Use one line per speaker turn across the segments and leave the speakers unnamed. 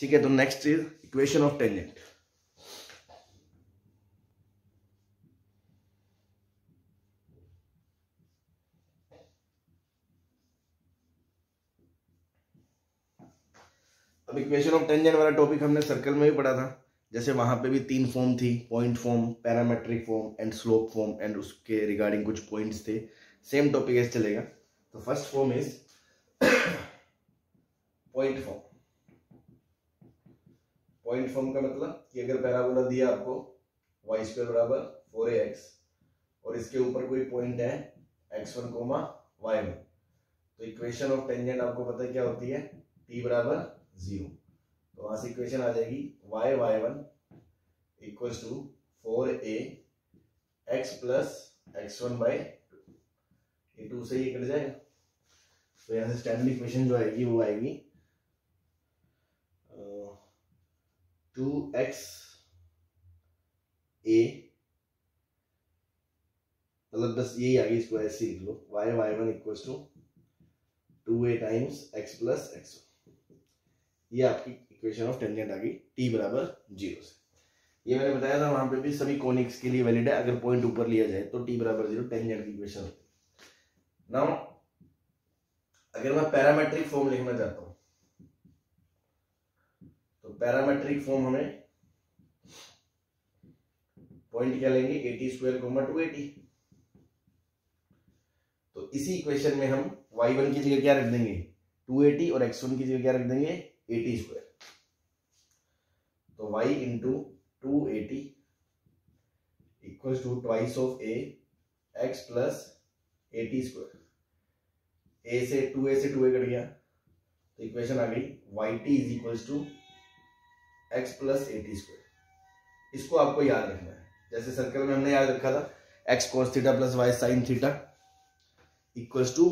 ठीक है, तो next is equation of tangent. अब इक्वेशन ऑफ टेंजेंट वाला टॉपिक हमने सर्कल में भी पढ़ा था। जैसे वहां पे भी 3 फॉर्म थी, point form, parametric form and slope form, and उसके रिगार्डिंग कुछ पॉइंट्स थे। सेम टॉपिक ऐसे चलेगा। तो first form is point form. Point form का मतलब कि अगर पैराबोला दिया आपको y² बराबर 4ax और इसके ऊपर कोई पॉइंट है x1, y1, तो इक्वेशन ऑफ टेंजेंट आपको पता है क्या होती है, t बराबर 0। तो वहां से इक्वेशन आ जाएगी y1 equals to 4a x plus x1 by 2। ये 2 से ये कट जाएगा, तो यहाँ से स्टैंडर्ड इक्वेशन जो आएगी वो आएगी 2xa, मतलब बस यही आ गई, इसको ऐसे लिख लो, y1 equals to 2a times x plus x1। ये आपकी इक्वेशन ऑफ टेंजेंट आ गई t बराबर 0 से। ये मैंने बताया था वहां पे भी सभी कोनिक्स के लिए वैलिड है। अगर पॉइंट ऊपर लिया जाए तो t बराबर 0 टेंजेंट की इक्वेशन होती है। नाउ अगर मैं पैरामेट्रिक फॉर्म लिखना चाहता हूं तो पैरामेट्रिक फॉर्म हमें पॉइंट क्या लेंगे, 80² 280। तो इसी इक्वेशन में हम y1 की जगह क्या रख देंगे, 280, और x1 की जगह क्या रख देंगे, 80²। तो y into 280 equals to twice of a x plus 80²। a से 2a कट गया, तो इक्वेशन आ गई yt is equals to x plus 80²। इसको आपको याद रखना है। जैसे सर्कल में हमने याद रखा था x cos theta plus y sin theta equals to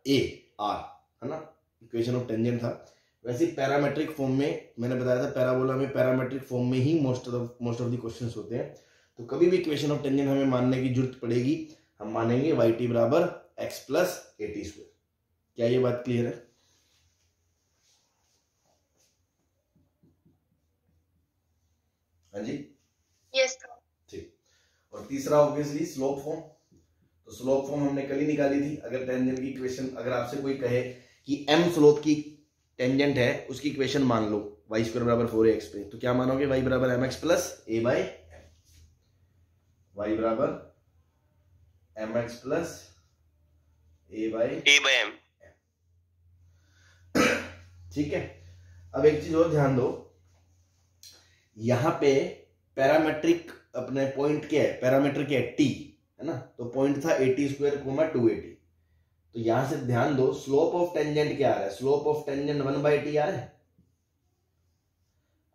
a r, है ना, इक्वेशन ऑफ टेंजेंट था। वैसे पैरामेट्रिक फॉर्म में मैंने बताया था, पैराबोला में पैरामेट्रिक फॉर्म में ही मोस्ट ऑफ द क्वेश्चंस होते हैं। तो कभी भी इक्वेशन ऑफ टेंजेंट हमें मानने की जरूरत पड़ेगी, हम मानेंगे yt बराबर x प्लस 80²। क्या ये बात क्लियर है? हाँ जी,
यस।
ठीक। और तीसरा ऑब्वियसली स्लोप फॉर्म। तो स्लोप फॉर्म हमने कल ही निकाली थी। अगर टेंजेंट की इक्वेशन, अगर आपसे कोई कहे कि m स्लोप की टेंजेंट है, उसकी इक्वेशन मान लो y² बराबर 4ax पे, तो क्या मानोगे, y बराबर mx plus a by m, y बराबर mx plus a by m। ठीक है। अब एक चीज और ध्यान दो, यहां पे पैरामेट्रिक अपने पॉइंट क्या है, पैरामीटर क्या है, t, है ना। तो पॉइंट था 80² 280। तो यहां से ध्यान दो, स्लोप ऑफ टेंजेंट क्या आ रहा है, स्लोप ऑफ टेंजेंट 1/t आ रहा है।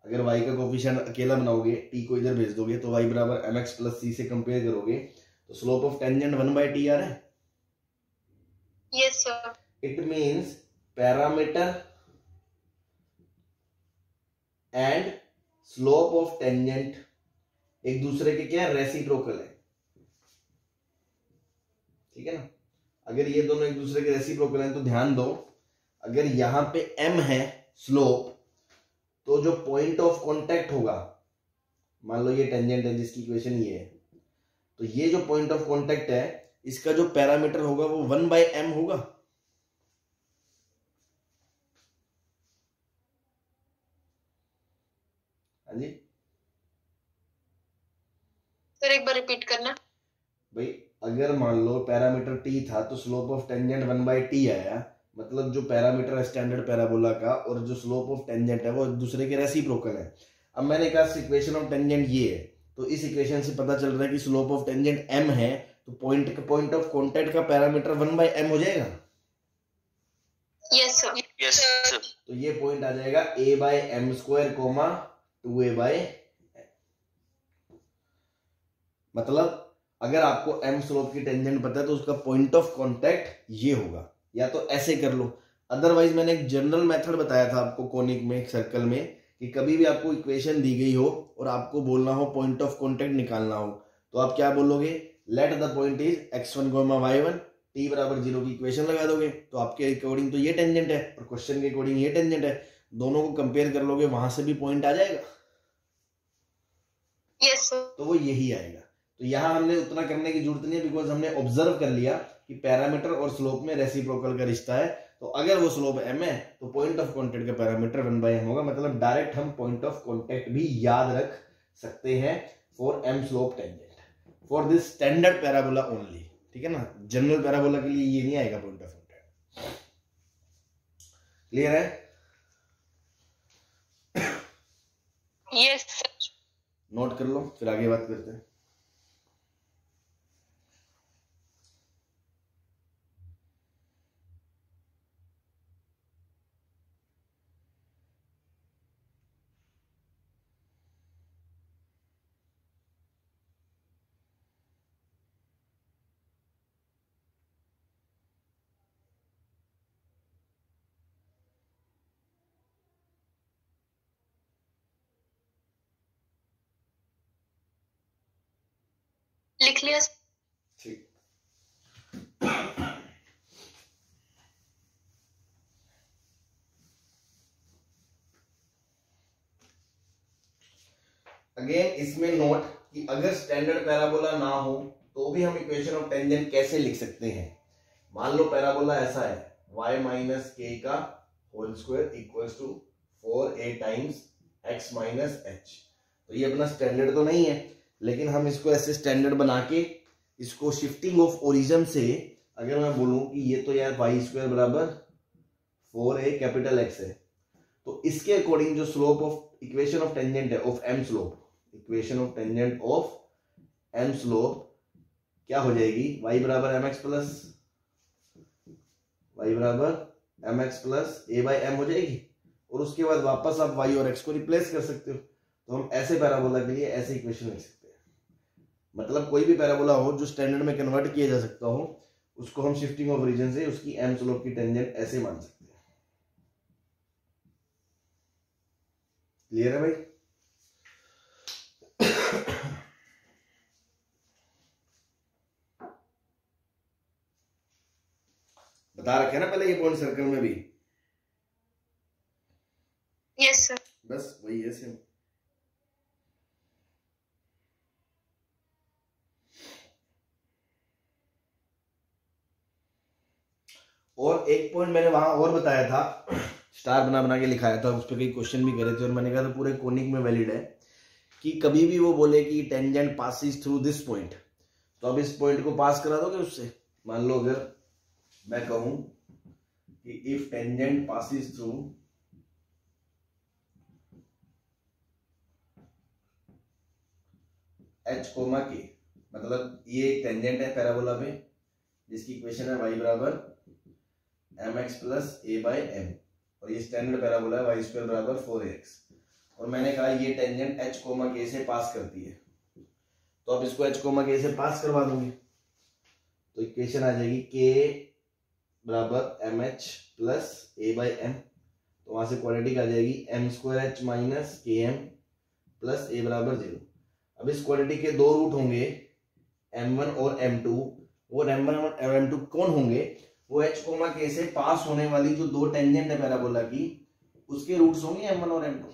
अगर y का कोफिशिएंट अकेला बनाओगे, t को इधर भेज दोगे, तो y बराबर mx प्लस c से कंपेयर करोगे, तो स्लोप ऑफ टेंजेंट 1/t आ रहा है।
Yes sir.
It means parameter and slope of tangent एक दूसरे के क्या रेसिप्रोकल है, ठीक है ना। अगर ये दोनों एक दूसरे के रेसिप्रोकल हैं तो ध्यान दो, अगर यहां पे m है स्लोप, तो जो पॉइंट ऑफ कांटेक्ट होगा, मान लो ये टेंजेंट है जिसकी इक्वेशन ये है, तो ये जो पॉइंट ऑफ कांटेक्ट है इसका जो पैरामीटर होगा वो 1/m होगा। हाँ जी
सर, एक बार रिपीट करना।
भाई, अगर मान लो पैरामीटर t था तो स्लोप ऑफ टेंजेंट 1/t आया, मतलब जो पैरामीटर है स्टैंडर्ड पैराबोला का और जो स्लोप ऑफ टेंजेंट है वो एक दूसरे के रेसिप्रोकल है। अब मैंने कहा इक्वेशन ऑफ टेंजेंट ये है, तो इस इक्वेशन से पता चल रहा है कि स्लोप ऑफ टेंजेंट m है, तो पॉइंट ऑफ कांटेक्ट का पैरामीटर 1/m हो जाएगा।
Yes sir. Yes sir.
तो ये पॉइंट आ जाएगा a/m², 2a/m। मतलब अगर आपको m स्लोप की टेंजेंट पता है तो उसका पॉइंट ऑफ कांटेक्ट ये होगा, या तो ऐसे कर लो। अदरवाइज मैंने एक जनरल मेथड बताया था आपको कोनिक में, एक सर्कल में, कि कभी भी आपको इक्वेशन दी गई हो और आपको बोलना हो पॉइंट ऑफ कांटेक्ट निकालना हो, तो आप क्या बोलोगे, let the point is x1, y1, t बराबर 0 की इक्वेशन लगा दोगे, तो आपके अकॉर्डिंग तो ये टेंजेंट है और क्वेश्चन के अकॉर्डिंग ये टेंजेंट है। दोनों को कंपेयर कर लोगे, वहां से भी पॉइंट आ जाएगा।
Yes sir.
तो वो यही आएगा। तो यहाँ हमने उतना करने की जरूरत नहीं है, बिकॉज हमने ऑब्जर्व कर लिया कि पैरामीटर और स्लोप में रेसिप्रोकल का रिश्ता है। तो अगर वो स्लोप m है तो पॉइंट ऑफ कॉन्टेक्ट का पैरामीटर 1/m होगा। मतलब डायरेक्ट हम पॉइंट ऑफ कॉन्टेक्ट भी याद रख सकते हैं for m slope tangent for this standard parabola only. ठीक है ना, जनरल पैराबोला के लिए ये नहीं आएगा पॉइंट ऑफ कॉन्टेक्ट। क्लियर है?
Yes sir.
नोट कर लो, फिर आगे बात करते हैं।
लिख लिया सर।
ठीक, अगेन इसमें नोट कि अगर स्टैंडर्ड पैराबोला ना हो तो भी हम इक्वेशन ऑफ टेंजेंट कैसे लिख सकते हैं। मान लो पैराबोला ऐसा है, y माइनस के का whole square equals to 4a times x minus H. तो ये अपना स्टैंडर्ड तो नहीं है, लेकिन हम इसको ऐसे स्टैंडर्ड बना के इसको शिफ्टिंग ऑफ ओरिजिन से अगर मैं बोलूं कि ये तो यार वाई स्क्वायर बराबर 4a कैपिटल x है, तो इसके अकॉर्डिंग जो slope of equation of tangent है of m slope, equation of tangent of m slope क्या हो जाएगी, y बराबर mx plus a by m हो जाएगी। और उसके बाद वापस आप y और x को रिप्लेस कर सकते हो। तो हम ऐसे पैराबोला के लिए ऐसे इक्वेशन लिख सकते हैं। मतलब कोई भी पैराबोला हो जो स्टैंडर्ड में कन्वर्ट किया जा सकता हो, उसको हम शिफ्टिंग ऑफ रीजन से उसकी m स्लोप की टेंजेंट ऐसे मान सकते हैं। क्लियर है भाई? बता रखे ना पहले ये पॉइंट सर्कल में भी।
Yes sir.
बस वही है सेम। और एक पॉइंट मैंने वहां और बताया था, स्टार बना बना के लिखाया था, उस पर कई क्वेश्चन भी करे थे और मैंने कहा था पूरे कोनिक में वैलिड है कि कभी भी वो बोले कि tangent passes through this point, तो अब इस पॉइंट को पास करा दोगे उससे। मान लो अगर मैं कहूं कि if tangent passes through h comma K, मतलब ये एक टेंजेंट है पैराबोला में जिसकी इक्वेशन है y बराबर mx plus a by m, और ये स्टैंडर्ड पैराबोला है y स्क्वायर बराबर 4ax, और मैंने कहा ये टेंजेंट h कोमा के से पास करती है। तो अब इसको h कोमा के से पास करवा दूंगी तो इक्वेशन आ जाएगी k बराबर mh plus a by m। तो वहां से क्वाड्रेटिक आ जाएगी m square h minus km plus a बराबर 0। अब इस क्वाड्रेटिक के दो रूट होंगे m1 और m2, और m1 और m2 कौन होंगे, वो h कोमा k से पास होने वाली जो दो टेंजेंट है पैराबोला की उसके रूट्स होंगे m1 और m2।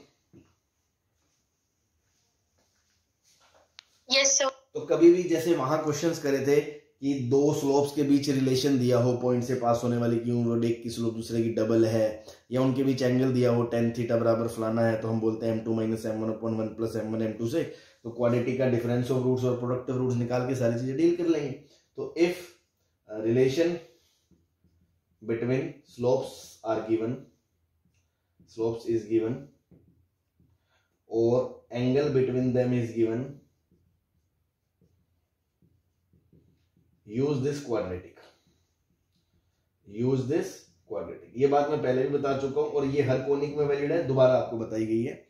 Yes sir.
तो कभी भी जैसे वहां क्वेश्चंस करे थे कि दो स्लोप्स के बीच रिलेशन दिया हो पॉइंट से पास होने वाली, क्यों वो एक की स्लोप दूसरे की डबल है, या उनके बीच एंगल दिया हो tan थीटा बराबर फलाना है, तो हम बोलते हैं m2 minus m1 upon 1 plus m1 m2 से। तो क्वाड्रेटिक का डिफरेंस ऑफ रूट्स और प्रोडक्ट ऑफ रूट्स निकाल के सारी चीजें डील कर लेंगे। तो if relation between slopes are given, slopes is given, और angle between them is given, use this quadratic, use this quadratic. ये बात मैं पहले भी बता चुका हूं और ये हर कोनिक में वैलिड है, दोबारा आपको बताई गई है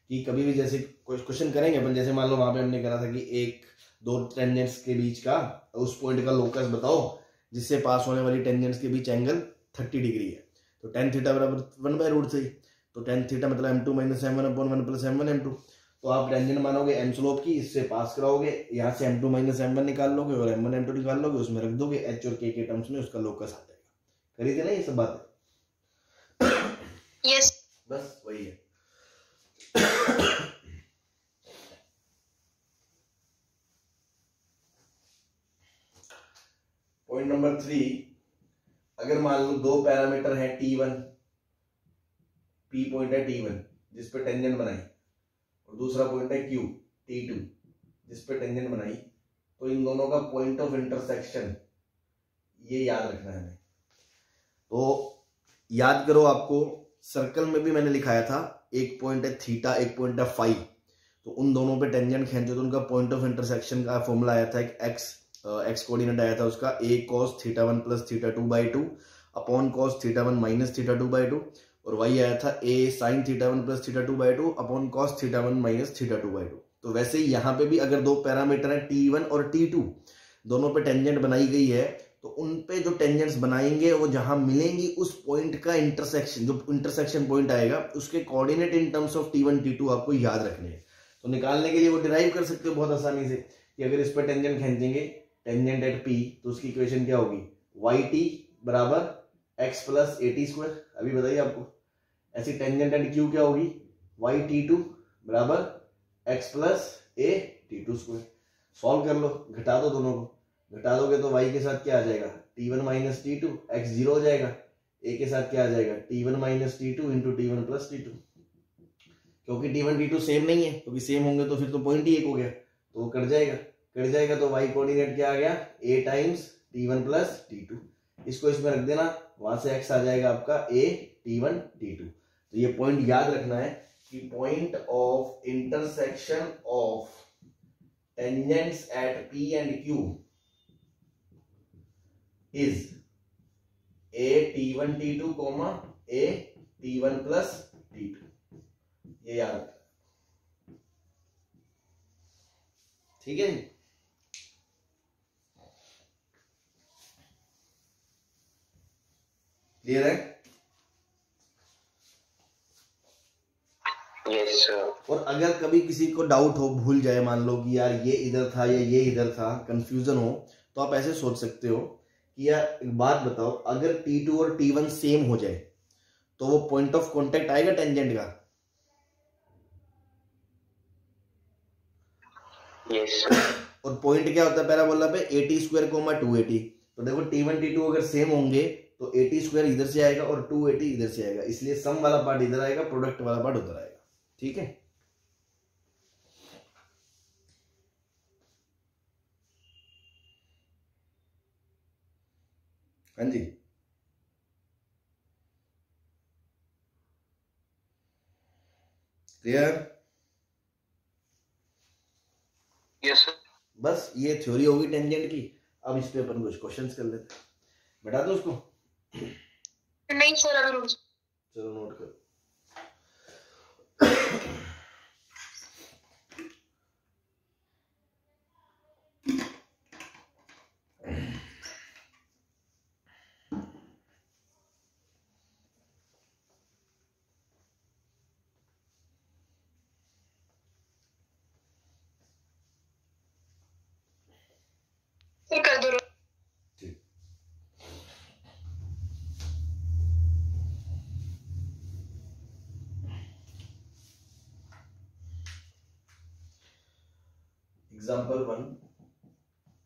कि कभी भी जैसे क्वेश्चन करेंगे अपन, जैसे मान लो वहां पे हमने करा था कि एक दो टेंजेंट्स के बीच का उस पॉइंट का लोकस बताओ जिससे पास होने वाली टेंजेंट्स के बीच एंगल 30 डिग्री है, तो tan थीटा बराबर 1/√3। तो tan थीटा मतलब m2 minus m1 upon 1 plus m1 m2। तो आप टेंजेंट मानोगे m स्लोप की, इससे पास कराओगे, यहाँ से m2 माइनस m1 निकाल लोगे और m1 m2 निकाल लोगे, उसमें रख दोगे h और k के टर्म्स में, उसका लोकस आ जाएगा। करी थी ना ये सब बात?
यस।
बस वही है। पॉइंट नंबर 3, अगर मान लो दो पैरामीटर है T1, P पॉइंट है T1 जिस पे टेंजेंट बनाई, और दूसरा पॉइंट है Q T2 जिस पे टेंजेंट बनाई, तो इन दोनों का पॉइंट ऑफ इंटरसेक्शन ये याद रखना है हमें। तो याद करो, आपको सर्कल में भी मैंने लिखाया था, एक पॉइंट है थीटा, एक पॉइंट है फाई, तो उन दोनों पे टेंजेंट खींचो तो उनका पॉइंट ऑफ इंटरसेक्शन का फॉर्मूला आया था, एक एक्स कोऑर्डिनेट आया था उसका, a cos θ1 plus θ2/2 upon cos θ1 minus θ2/2, और y आया था a sin θ1 plus θ2/2 upon cos θ1 minus θ2/2। तो वैसे ही यहाँ पे भी अगर दो पैरामीटर है T1 और T2, दोनों पे टेंजेंट बनाई गई है, तो उन पे जो टेंजेंट्स बनाएंगे वो जहां मिलेंगी उस पॉइंट का इंटरसेक्शन, जो इंटरसेक्शन पॉइंट आएगा उसके coordinate in terms of T1 T2 आपको याद रखने हैं। तो निकालने के लिए वो डिराइव कर सकते हो बहुत आसानी से कि अगर इस पर टेंजेंट खींचेंगे, टेंजेंट एट P, तो उसकी इक्वेशन क्या होगी, YT बराबर x प्लस AT²। अभी बताइए आपको। ऐसी टेंजेंट एट Q क्या होगी, YT2 बराबर x प्लस AT2²। सॉल्व कर लो, घटा दो दोनों को, घटा दोगे तो y के साथ क्या आ जाएगा, T1 माइनस T2, x 0 हो जाएगा, a के साथ क्या आ जाएगा, T1 minus T2 into T1 plus T2। क्योंकि T1 T2 सेम नहीं है, क्योंकि सेम होंगे तो फिर तो पॉइंट ही एक हो गया, तो वो कट जाएगा, कट जाएगा तो y कोऑर्डिनेट क्या आ गया, a times T1 plus T2। इसको इसमें रख देना, वहां से x आ जाएगा आपका a T1 T2। तो ये पॉइंट याद रखना है कि point of intersection of tangents at P and Q is a T1 T2 comma a T1 plus T2। ये याद रखना, ठीक है जी। क्लियर है?
Yes sir.
और अगर कभी किसी को डाउट हो, भूल जाए, मान लो कि यार ये इधर था या ये इधर था, कंफ्यूजन हो, तो आप ऐसे सोच सकते हो कि यार एक बात बताओ, अगर T2 और T1 सेम हो जाए तो वो पॉइंट ऑफ कांटेक्ट आएगा टेंजेंट का?
यस।
और पॉइंट क्या होता है पैराबोला पे, AT² 2AT। तो देखो T1 T2 अगर सेम होंगे तो AT² इधर से आएगा और 2AT इधर से आएगा, इसलिए सम वाला पार्ट इधर आएगा, प्रोडक्ट वाला पार्ट उधर आएगा। ठीक है? हाँ जी, क्लियर?
Yes sir.
बस ये थ्योरी होगी टेंजेंट की। अब इस पे अपन कुछ क्वेश्चंस कर लेते हैं, बता दो उसको।
नहीं सर, अगर
चलो नोट करो।
कर दो।
Example 1,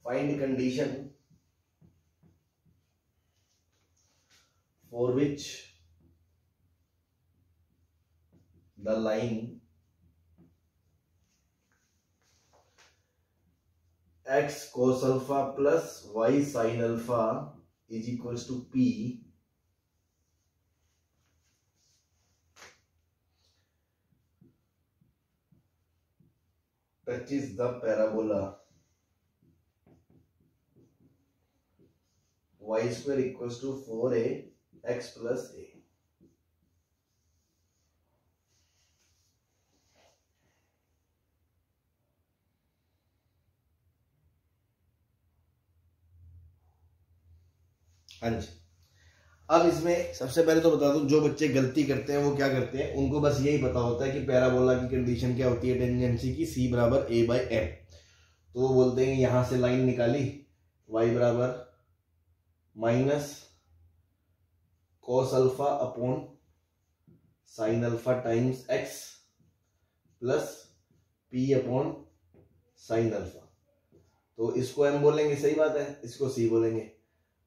find condition for which the line x cos alpha plus y sin alpha is equals to P touches the parabola y square equals to 4a x plus a। हाँ जी। अब इसमें सबसे पहले तो बता दूं, जो बच्चे गलती करते हैं वो क्या करते हैं, उनको बस यही पता होता है कि पैराबोला की कंडीशन क्या होती है टेंजेंसी की, c बराबर a/m। तो वो बोलते हैं यहां से लाइन निकाली, y बराबर minus cos alpha upon sine alpha times x plus P upon sine alpha. तो इसको एम बोलेंगे, सही बात है, इसको सी बोलेंगे,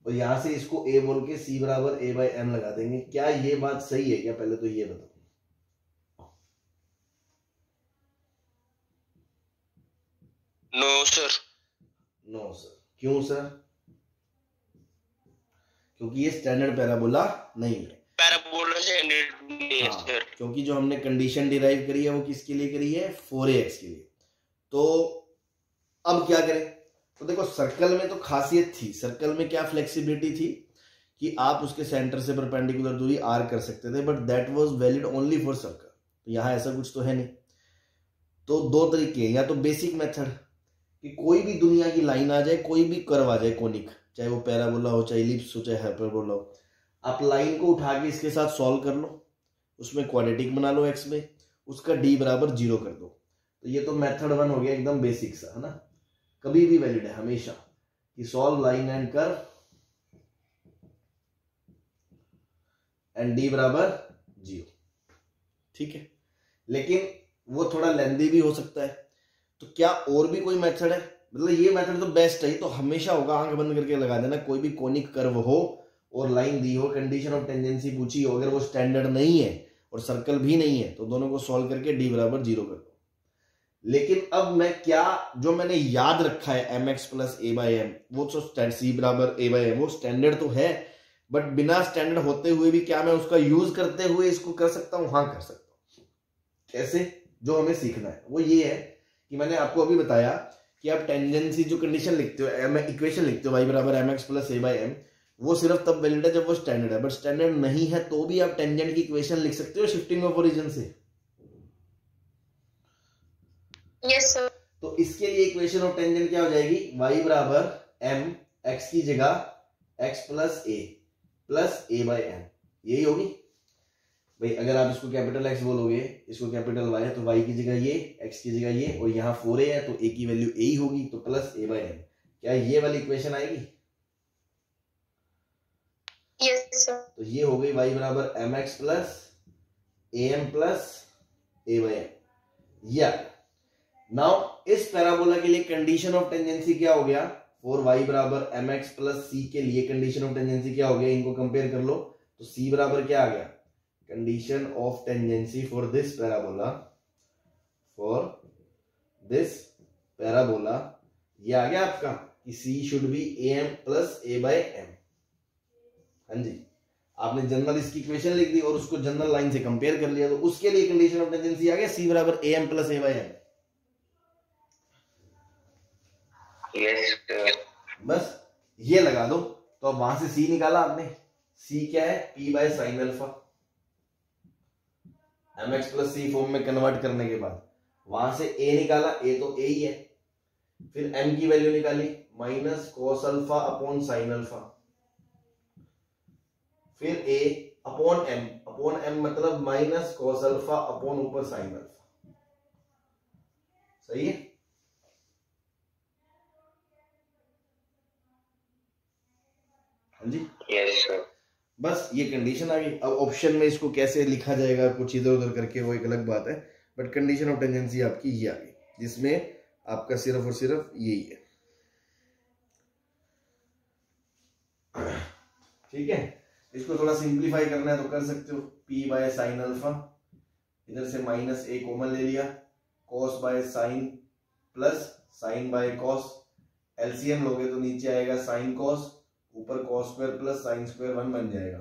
और यहां से इसको ए बोल के सी बराबर ए बाई एम लगा देंगे। क्या ये बात सही है क्या, पहले तो ये बताओ।
No sir.
नो सर, क्यों सर? क्योंकि ये स्टैंडर्ड पैराबोला नहीं है।
पैराबोला स्टैंडर्ड नहीं है सर।
क्योंकि जो हमने कंडीशन डिराइव करी है वो किसके लिए करी है, 4ax के लिए। तो अब क्या करें? तो देखो सर्कल में तो खासियत थी, सर्कल में क्या फ्लेक्सिबिलिटी थी कि आप उसके सेंटर से परपेंडिकुलर दूरी r कर सकते थे, but that was valid only for circle. तो यहां ऐसा कुछ तो है नहीं। तो दो तरीके, या तो बेसिक मेथड कि कोई भी दुनिया की लाइन आ जाए, कोई भी कर्व आ जाए कोनिक, चाहे वो पैराबोला हो, चाहे इलिप्स हो, चाहे हाइपरबोला हो, आप लाइन को उठा के इसके साथ सॉल्व कर लो, उसमें क्वाड्रेटिक बना लो x में, उसका d बराबर 0 कर दो। तो ये तो मेथड 1 हो गया, एकदम बेसिक सा, है ना, कभी भी वैलिड है हमेशा, कि solve line and curve and d बराबर 0। ठीक है, लेकिन वो थोड़ा लेंदी भी हो सकता है। तो क्या और भी कोई मेथड है? मतलब ये मेथड तो बेस्ट है, तो हमेशा होगा, आंख बंद करके लगा देना, कोई भी कोनिक कर्व हो और लाइन दी हो, कंडीशन ऑफ टेंजेंसी पूछी हो, अगर वो स्टैंडर्ड नहीं है और सर्कल भी नहीं है, तो दोनों को सॉल्व करके d बराबर 0 कर दो। लेकिन अब मैं क्या, जो मैंने याद रखा है mx plus A by M, वो तो सी बराबर ए बाई एम, वो स्टैंडर्ड तो है, बट बिना स्टैंडर्ड होते हुए भी क्या मैं उसका यूज करते हुए इसको कर सकता हूं? हाँ कर सकता हूं। कैसे? जो हमें सीखना है वो ये है कि मैंने आपको अभी बताया कि आप टेंजेंसी जो कंडीशन लिखते हो, इक्वेशन लिखते हो y बराबर mx plus A by M, वो सिर्फ तब वैलिड है जब वो स्टैंडर्ड है, बट स्टैंडर्ड नहीं है तो भी आप टेंजेंट की इक्वेशन लिख सकते हो शिफ्टिंग ऑफ ओरिजिन से।
Yes sir.
तो इसके लिए इक्वेशन ऑफ टेंजेंट क्या हो जाएगी, y बराबर m, x की जगह x plus A by M, यही होगी भाई। अगर आप इसको कैपिटल X बोलोगे, इसको कैपिटल Y है, तो Y की जगह ये, X की जगह ये, और यहाँ 4a है तो a की वैल्यू a ही होगी, तो प्लस ए बाई एम। क्या ये वाली इक्वेशन आएगी?
Yes sir.
तो ये हो गई y बराबर mx plus am plus A by M. या नाउ इस पैराबोला के लिए कंडीशन ऑफ टेंजेंसी क्या हो गया, फॉर y बराबर mx प्लस c के लिए कंडीशन ऑफ टेंजेंसी क्या हो गया, इनको कंपेयर कर लो। तो c बराबर क्या आ गया, condition of tangency for this parabola, ये आ गया आपका कि c should be am plus A by M. हाँ जी, आपने जनरल इसकी इक्वेशन लिख दी और उसको जनरल लाइन से कंपेयर कर लिया, तो उसके लिए कंडीशन ऑफ टेंजेंसी आ गया c बराबर am plus A by M. बस ये लगा दो, तो अब वहां से c निकाला आपने, c क्या है, p by sine alpha, mx plus C form में कन्वर्ट करने के बाद वहां से a निकाला, a तो a ही है, फिर m की वैल्यू निकाली minus cos alpha upon sine alpha, फिर a अपॉन m मतलब माइनस कॉस अल्फा अपॉन ऊपर साइन अल्फा। सही है? हाँ जी,
यस सर।
बस ये कंडीशन आ गई। अब ऑप्शन में इसको कैसे लिखा जाएगा, कुछ इधर उधर करके, वो एक अलग बात है, बट कंडीशन ऑफ टेंजेंसी आपकी ये आ गई, जिसमें आपका सिर्फ और सिर्फ यही है। ठीक है, इसको थोड़ा सिंप्लीफाई करना है तो कर सकते हो, p बाय साइन अल्फा, इधर से माइनस a कॉमन ले लिया, cos by sine plus sine by cos, LCM लोगे तो नीचे आएगा साइन cos, ऊपर cos square plus sine square 1 बन जाएगा,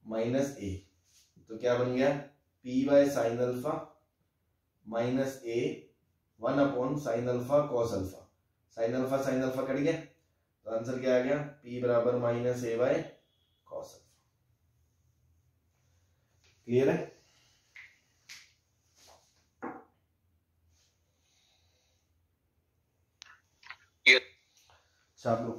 माइनस a, तो क्या बन गया, p by sine alpha minus a 1 upon sine alpha cos alpha, sine alpha cut गया, तो आंसर क्या आ गया, p बराबर minus a by cos alpha. Clear है? छाप लो।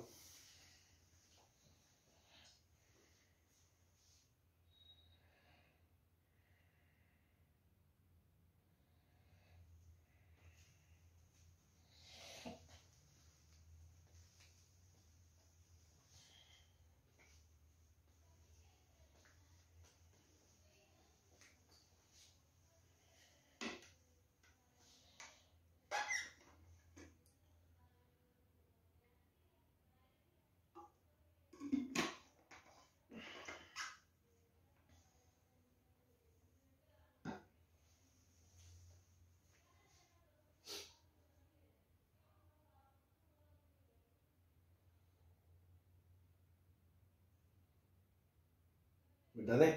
बता दे।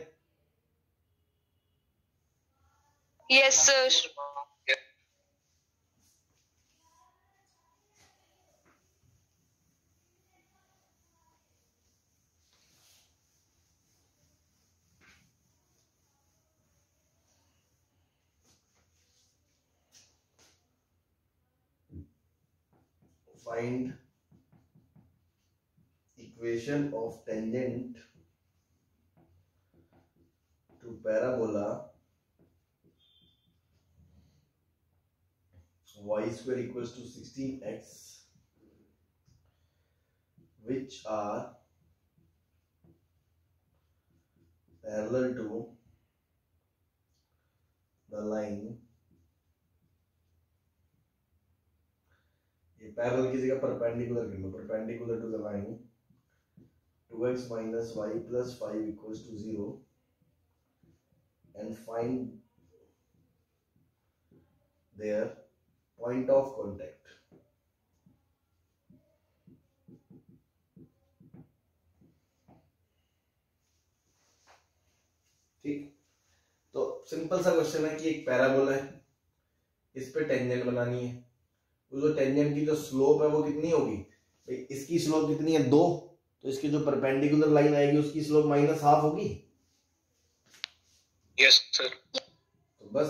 Yes, sir.
Find equation of tangent to parabola y square equals to 16x which are parallel to the line, ये पैरेलल की जगह परपेंडिकुलर कर लो, perpendicular to the line 2x minus y plus 5 equals to 0 and find their point of contact. ठीक, तो simple सा question है कि एक पैराबोला है, इस पे टेंजेंट बनानी है, जो टेंजेंट की जो स्लोप है वो कितनी होगी, इसकी स्लोप कितनी है 2, तो इसकी जो परपेंडिकुलर लाइन आएगी उसकी स्लोप -½ होगी।
Yes sir.
तो बस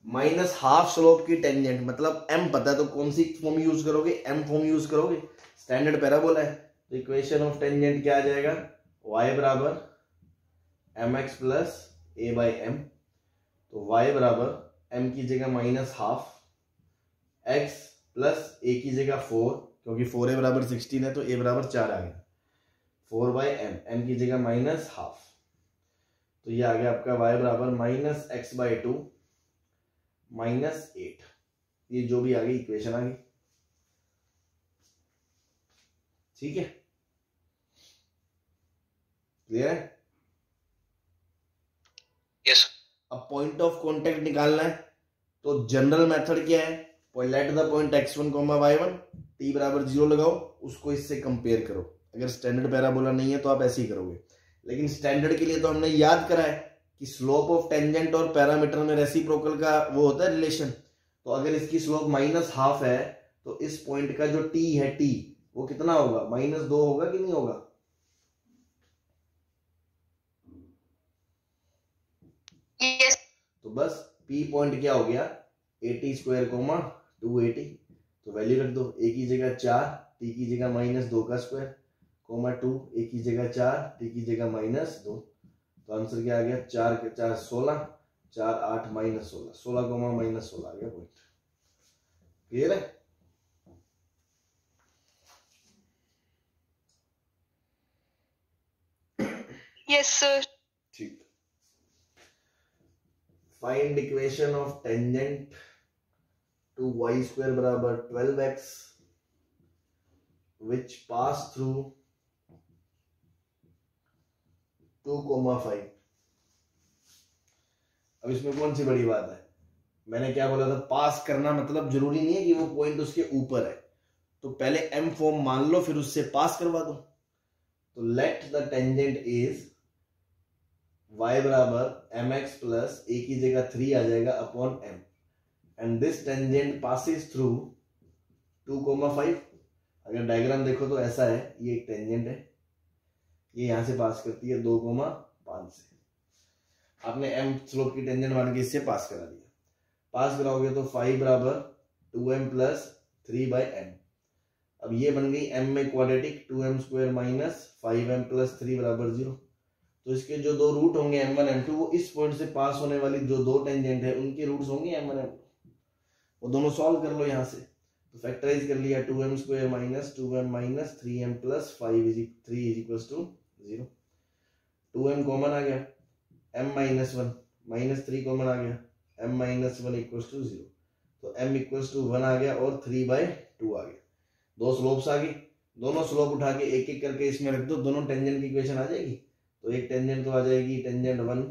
-½ स्लोप की टेंजेंट मतलब m पता है, तो कौन सी फॉर्म यूज करोगे, m फॉर्म यूज करोगे, स्टैंडर्ड पैराबोला है। तो इक्वेशन ऑफ टेंजेंट क्या आ जाएगा, y बराबर mx प्लस a/m, तो y बराबर m की जगह -½ x प्लस a की जगह 4, क्योंकि 4a बराबर 16 है तो a बराबर 4 आ गया, 4/m, m की जगह -½ तो ये आ गया आपका y बराबर -x/2 -8, ये जो भी आ गई इक्वेशन आ गई। ठीक है, क्लियर है।
यस।
अब पॉइंट ऑफ कांटेक्ट निकालना है, तो जनरल मेथड क्या है, let the point x1, y1 t बराबर 0 लगाओ, उसको इससे कंपेयर करो। अगर स्टैंडर्ड पैराबोला नहीं है तो आप ऐसे ही करोगे, लेकिन स्टैंडर्ड के लिए तो हमने याद करा है कि स्लोप ऑफ टेंजेंट और पैरामीटर में रेसिप्रोकल का वो होता है रिलेशन। तो अगर इसकी स्लोप -½ है तो इस पॉइंट का जो t है, t वो कितना होगा, -2 होगा कि नहीं होगा।
Yes.
तो बस p पॉइंट क्या हो गया, 80² 280, तो वैल्यू रख दो, a की जगह 4, t की जगह -2 का स्क्वायर, 2, a की जगह 4, t की जगह -2, तो आंसर क्या आ गया, 4 के 4 16, 4 8 -16, 16, आ गया पॉइंट। क्लियर है।
Yes, sir.
ठीक, find equation of tangent to y square बराबर 12x which pass through 2,5। अब इसमें कौन सी बड़ी बात है, मैंने क्या बोला था, पास करना मतलब जरूरी नहीं है कि वो पॉइंट उसके ऊपर है, तो पहले m फॉर्म मान लो फिर उससे पास करवा दो। तो late the tangent is y बराबर mx प्लस a की जगह 3 आ जाएगा upon m, and this tangent passes through 2,5। अगर डायग्राम देखो तो ऐसा है, ये एक टेंजेंट है, ये यहां से पास करती है 2,5 से, आपने m स्लोप की टेंजेंट मान के इससे पास करा दिया, पास कराओगे तो 5 बराबर 2m प्लस 3/m। अब ये बन गई m में quadratic, 2m square minus 5m plus 3 बराबर 0। तो इसके जो दो रूट होंगे m1 m2, वो इस पॉइंट से पास होने वाली जो दो टेंजेंट है उनके रूट्स होंगे m1 m2, वो दोनों सॉल्व कर लो यहाँ से। तो फैक्टराइज कर लिया, 2m square minus 2m minus 3m plus 3 is equals to 0। 2m common आ गया, m माइनस 1 माइनस 3 कॉमन आ गया, m माइनस 1 इक्वल्स टू 0, तो m इक्वल्स टू 1 आ गया और 3/2 आ गया। दो स्लोप्स आ गई, दोनों स्लोप उठा के एक एक करके इसमें रख दो, दोनों टेंजेंट की इक्वेशन आ जाएगी। तो एक टेंजेंट तो आ जाएगी टेंजेंट 1,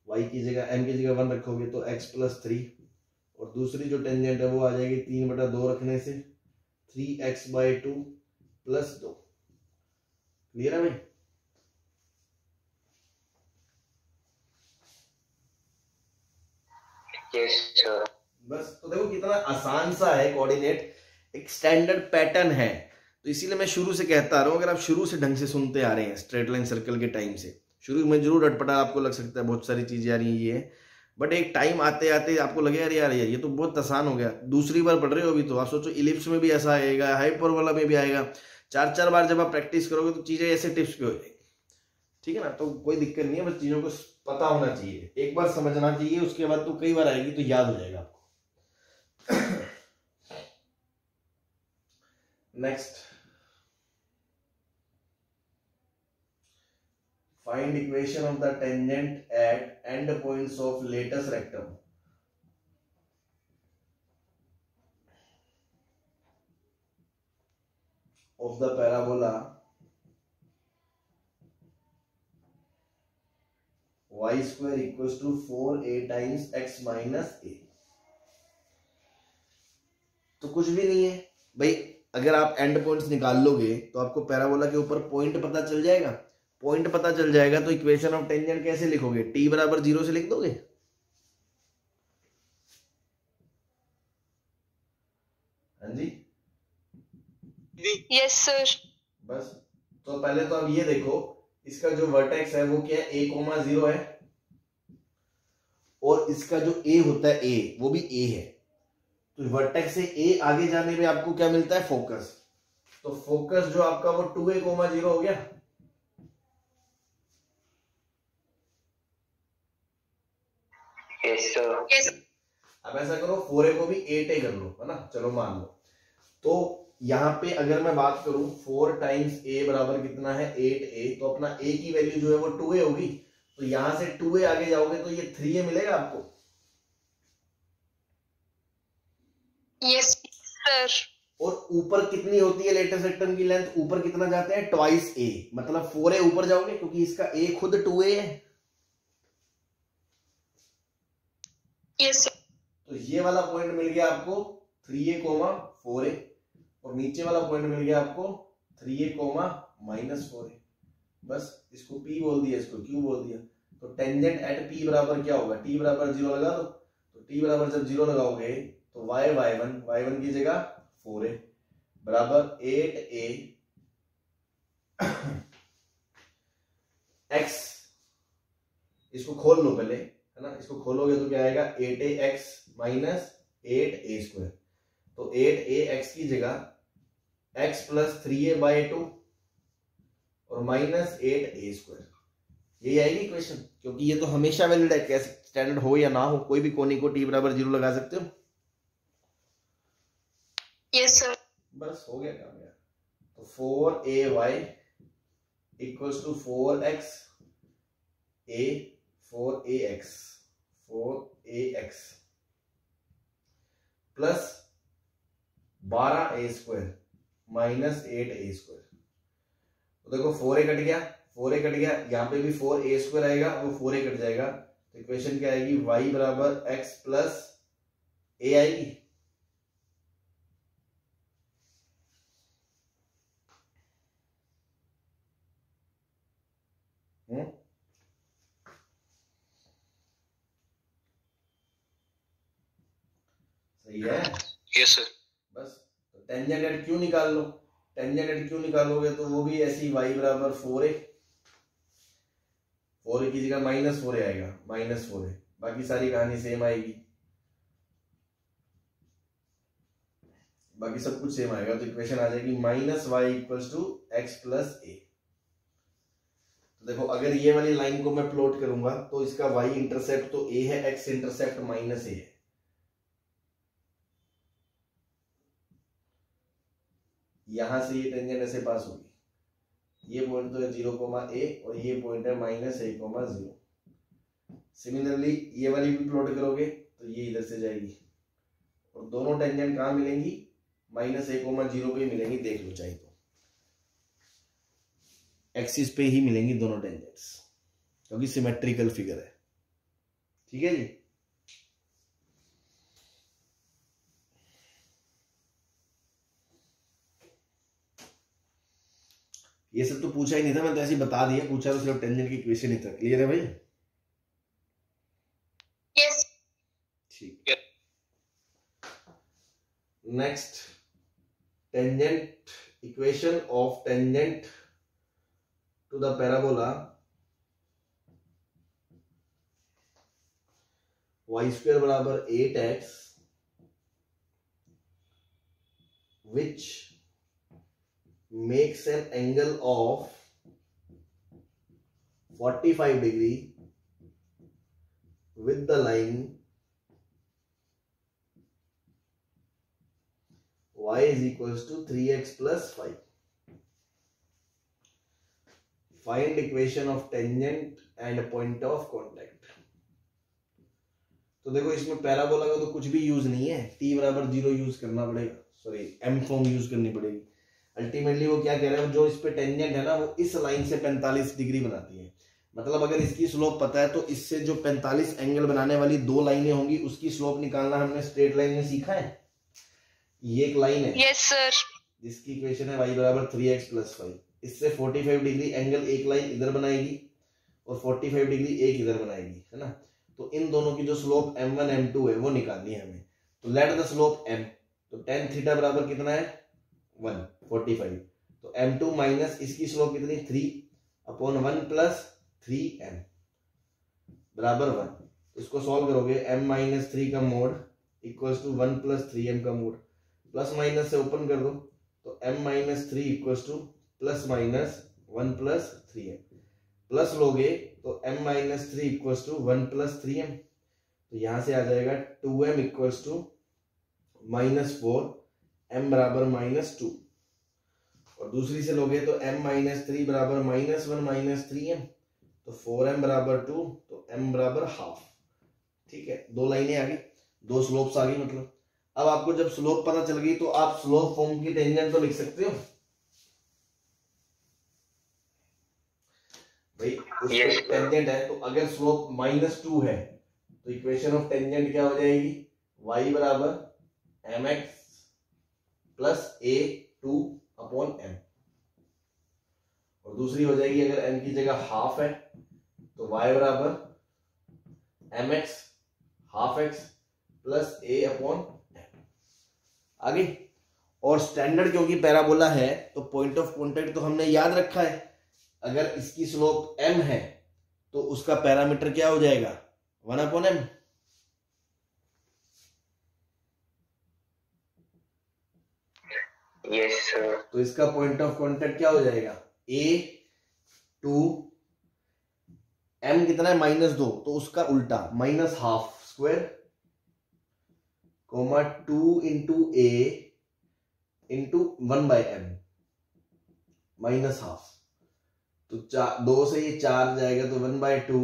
y की जगह m की जगह 1 रखोगे तो x प्लस 3, और दूसरी जो टेंजेंट है वो आ जाएगी 3/2 रखने से 3x/2 प्लस 2। क्लियर है भाई।
Yes, sir.
बस तो देखो कितना आसान सा है कोऑर्डिनेट, एक स्टैंडर्ड पैटर्न है। तो इसीलिए मैं शुरू से कहता आ रहा हूँ, अगर आप शुरू से ढंग से सुनते आ रहे हैं स्ट्रेट लाइन सर्कल के टाइम से, शुरू में जरूर अटपटा आपको लग सकता है, बहुत सारी चीजें आ रही हैं ये, बट एक टाइम आते आते आपको लगे यार यार ये तो बहुत आसान हो गया। दूसरी बार पढ़ रहे हो अभी तो आप सोचो इलिप्स में भी ऐसा आएगा, हाइपरबोला में भी आएगा, 4-4 बार जब आप प्रैक्टिस करोगे तो चीजें ऐसे टिप्स पे हो जाएगी। ठीक है ना, तो कोई दिक्कत नहीं है, बस चीजों को पता होना चाहिए, एक बार समझना चाहिए, उसके बाद तो कई बार आएगी तो याद हो जाएगा आपको। Next, find equation of the tangent at end points of latus rectum of the parabola y square equals to 4a times x minus a। तो कुछ भी नहीं है भाई, अगर आप एंड पॉइंट्स निकाल लोगे तो आपको पैराबोला के ऊपर पॉइंट पता चल जाएगा, पॉइंट पता चल जाएगा तो इक्वेशन ऑफ टेंजेंट कैसे लिखोगे, t बराबर 0 से लिख दोगे। हाँ जी,
Yes, sir.
बस तो पहले तो अब ये देखो, इसका जो वर्टेक्स है वो क्या है, a,0 है, और इसका जो a होता है a, वो भी a है। तो वर्टेक्स से a आगे जाने में आपको क्या मिलता है, फोकस। तो फोकस जो आपका वो 2a,0 हो गया।
Yes, sir.
Yes.
अब ऐसा करो 4a को भी 8a कर लो, है ना, चलो मान लो। तो यहाँ पे अगर मैं बात करूं 4 टाइम्स a बराबर कितना है 8a, तो अपना a की वैल्यू जो है वो 2a होगी। तो यहां से 2a आगे जाओगे तो ये 3a मिलेगा आपको।
Yes, sir.
और ऊपर कितनी होती है लेटेस्ट रेक्टम की लेंथ, ऊपर कितना जाते हैं, ट्वाइस a, मतलब 4a ऊपर जाओगे क्योंकि इसका a खुद 2a है।
Yes, sir.
तो ये वाला पॉइंट मिल गया आपको 3a, 4a, और नीचे वाला पॉइंट मिल गया आपको 3a, -4a। बस इसको p बोल दिया, इसको q बोल दिया। तो टेंजेंट एट p बराबर क्या होगा, t बराबर 0 लगा दो। तो t बराबर जब 0 लगाओगे तो y1 की जगह 4a बराबर 8a x, इसको खोल लो पहले, है ना, इसको खोलोगे तो क्या आएगा 8ax माइनस 8a²। तो 8ax की जगह x प्लस 3a/2 और माइनस 8a², यही आएगी इक्वेशन। क्योंकि ये तो हमेशा वैलिड है, कैसे स्टैंडर्ड हो या ना हो, कोई भी कोनी को t बराबर 0 लगा सकते हो।
Yes, sir.
बस हो गया काम यार। तो 4ay equals to 4x a 4ax plus 12a² minus 8a²। तो देखो 4a कट गया, 4a कट गया, यहाँ पे भी 4a² आएगा, वो 4a कट जाएगा। तो इक्वेशन क्या आएगी, y बराबर x प्लस a आएगी। सही है।
Yes, sir.
बस तो टेंजेंट एट क्यू निकाल लो, टेंजेंट एट क्यू निकालोगे तो वो भी ऐसी y बराबर 4a, 4a की जगह -4a आएगा, -4a, बाकी सारी कहानी सेम आएगी, बाकी सब कुछ सेम आएगा। तो इक्वेशन आ जाएगी -y equals to x plus a। तो देखो अगर ये वाली लाइन को मैं प्लॉट करूंगा तो इसका y इंटरसेप्ट तो a है, x इंटरसेप्ट -a है। यहां से ये टेंजेंट ऐसे पास होगी, ये पॉइंट तो है 0,a और ये पॉइंट है -a,0। सिमिलरली ये वाली भी प्लॉट करोगे तो ये इधर से जाएगी, और दोनों टेंजेंट कहां मिलेंगी, -a,0 पे मिलेंगी, देख लो चाहे तो एक्सिस पे ही मिलेंगी दोनों टेंजेंट्स, क्योंकि सिमेट्रिकल फिगर है। ठीक है जी। ये सब तो पूछा ही नहीं था, मैं तो ऐसे ही बता दिया, पूछा तो सिर्फ टेंजेंट की इक्वेशन ही था। क्लियर है भाई?
Yes.
ठीक। Next, tangent equation of tangent to the parabola y square बराबर 8x which makes an angle of 45 degree with the line y is equals to 3x plus 5. Find equation of tangent and point of contact. तो देखो इसमें parabola का तो कुछ भी use नहीं है, t बराबर 0 यूज करना पड़ेगा, सॉरी m फॉर्म यूज करनी पड़ेगी। अल्टीमेटली वो क्या कह रहा है, जो इस पे टेंजेंट है ना वो इस लाइन से 45 डिग्री बनाती है। मतलब अगर इसकी स्लोप पता है तो इससे जो 45 एंगल बनाने वाली दो लाइनें होंगी उसकी स्लोप निकालना हमने स्ट्रेट लाइन में सीखा है। ये एक लाइन है,
यस सर,
जिसकी इक्वेशन है y बराबर 3x प्लस 5। इससे 45 डिग्री एंगल एक लाइन इधर बनाएगी और 45 डिग्री एक इधर बनाएगी, है ना। तो इन दोनों की जो स्लोप m1 m2 है वो निकालनी है हमें। तो लेट द स्लोप m, तो tan थीटा बराबर कितना है 145, तो m2 माइनस इसकी स्लोप कितनी 3 अपॉन 1 प्लस 3m बराबर 1। इसको सॉल्व करोगे m माइनस 3 का mode equals to 1 plus 3m का मोड, प्लस माइनस से ओपन कर दो तो m minus 3 equals to plus minus 1 plus 3m, plus लोगे तो m minus 3 equals to 1 plus 3m, तो यहां से आ जाएगा 2m equals to minus 4, m बराबर माइनस 2। और दूसरी से लोगे तो m माइनस 3 बराबर माइनस 1 माइनस 3m, तो 4m बराबर 2, तो m बराबर हाफ। ठीक है, दो लाइनें आ गई, दो स्लोप्स आ गई। मतलब अब आपको जब स्लोप पता चल गई तो आप स्लोप फॉर्म की टेंजेंट तो लिख सकते हो भाई, उस टेंजेंट है। तो अगर स्लोप -2 है तो इक्वेशन ऑफ टेंजेंट क्या हो जाएगी, y बराबर mx plus a2 upon m। और दूसरी हो जाएगी, अगर m की जगह हाफ है तो y बराबर mx half x plus a upon m। आगे, और स्टैंडर्ड क्योंकि पैराबोला है तो पॉइंट ऑफ कॉन्टेक्ट तो हमने याद रखा है। अगर इसकी स्लोप m है तो उसका पैरामीटर क्या हो जाएगा 1 अपॉन m।
Yes sir.
तो इसका पॉइंट ऑफ कॉन्टेक्ट क्या हो जाएगा a2, m कितना है -2, तो उसका उल्टा minus half square comma 2 into a into 1/m minus half. तो 2 से ये 4 जाएगा तो 1/2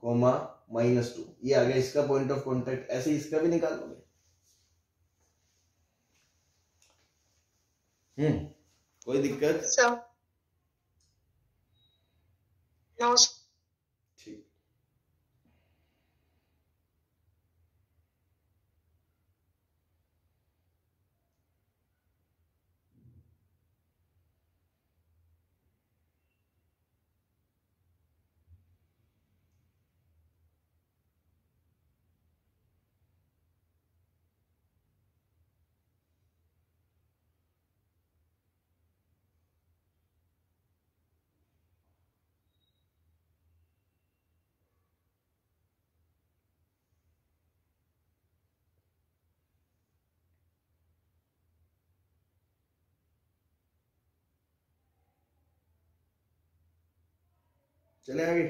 कोमा -2, ये आ गया इसका पॉइंट ऑफ कॉन्टेक्ट। ऐसे ही इसका भी निकाल लोगे। कोई दिक्कत?
Sir no.
ठीक, चले आगे।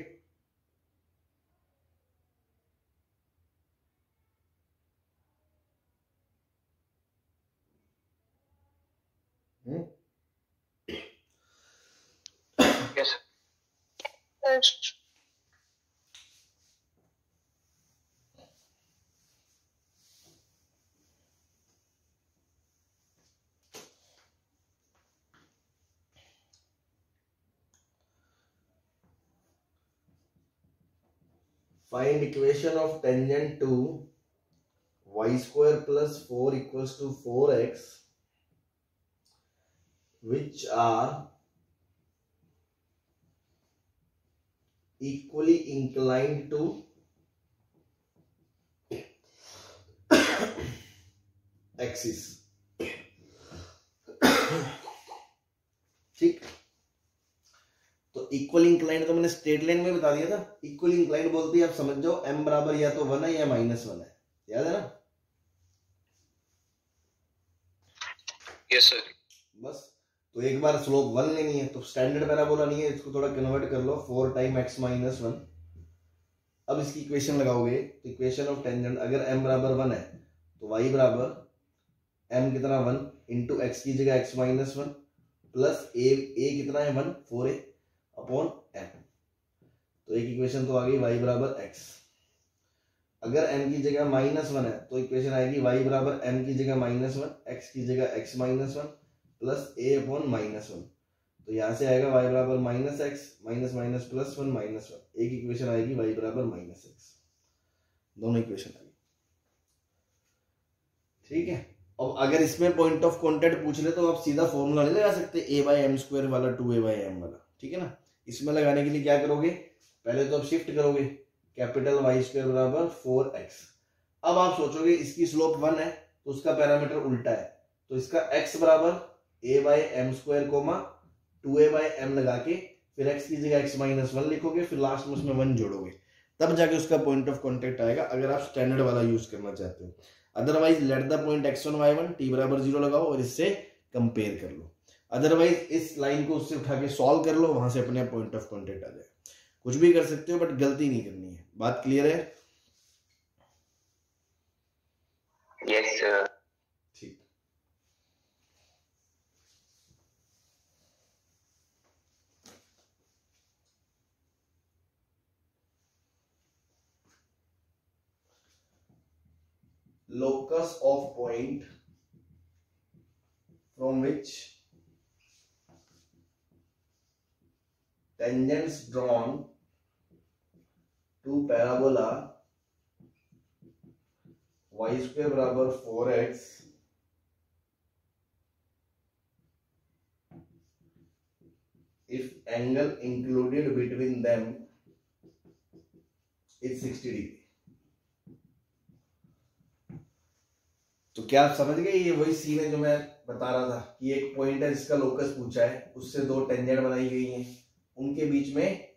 Yes
sir
Find equation of tangent to y square plus 4 equals to 4x which are equally inclined to axis. ठीक, तो इक्वल इंक्लाइंड तो मैंने स्ट्रेट लाइन में बता दिया था। इक्वल इंक्लाइंड बोलते हैं आप समझ जाओ m बराबर या तो 1 है या -1 है, याद है ना?
Yes sir.
बस, तो एक बार स्लोप 1 लेनी है तो स्टैंडर्ड पैराबोला नहीं है, इसको थोड़ा कन्वर्ट कर लो 4 टाइम x माइनस 1। अब इसकी इक्वेशन लगाओगे तो इक्वेशन ऑफ टेंजेंट अगर m बराबर 1 है तो y बराबर m कितना 1 इंटू x की जगह x माइनस 1 प्लस a कितना है 1 4a अपॉन m। तो एक इक्वेशन तो आ गई y बराबर x। अगर m की जगह -1 है तो इक्वेशन आएगी y बराबर m की जगह -1 x की जगह x minus 1 plus a upon -1। तो यहाँ से आएगा y बराबर -x माइनस माइनस प्लस 1 -1। एक इक्वेशन आएगी y बराबर -x। दोनों इक्वेशन आ गई, ठीक है। अब अगर इसमें पॉइंट ऑफ कॉन्टैक्ट पूछ ले तो आप सीधा फॉर्मूला नहीं लगा सकते a/m² वाला 2a/m वाला, ठीक है ना। इसमें लगाने के लिए क्या करोगे, पहले तो आप शिफ्ट करोगे कैपिटल y² बराबर 4x। अब आप सोचोगे इसकी स्लोप 1 है तो उसका पैरामीटर उल्टा है, तो इसका x बराबर a/m² 2a/m लगा के फिर x की जगह x माइनस 1 लिखोगे, फिर लास्ट में उसमें 1 जोड़ोगे, तब जाके उसका पॉइंट ऑफ कॉन्टैक्ट आएगा अगर आप स्टैंडर्ड वाला यूज करना चाहते हो। Otherwise let the point x1 y1 t बराबर 0 लगाओ और इससे कंपेयर कर लो। अदरवाइज इस लाइन को उससे उठा के सॉल्व कर लो, वहां से अपने पॉइंट ऑफ कॉन्टैक्ट आ जाएगा। कुछ भी कर सकते हो बट गलती नहीं करनी है। बात क्लियर है?
Yes sir.
ठीक, locus of point from which tangents drawn to parabola y² बराबर 4x if angle included between them is 60 degree. तो क्या आप समझ गए? ये वही सीन है जो मैं बता रहा था कि एक पॉइंट है जिसका लोकस पूछा है, उससे दो टेंजेंट बनाई गई हैं, उनके बीच में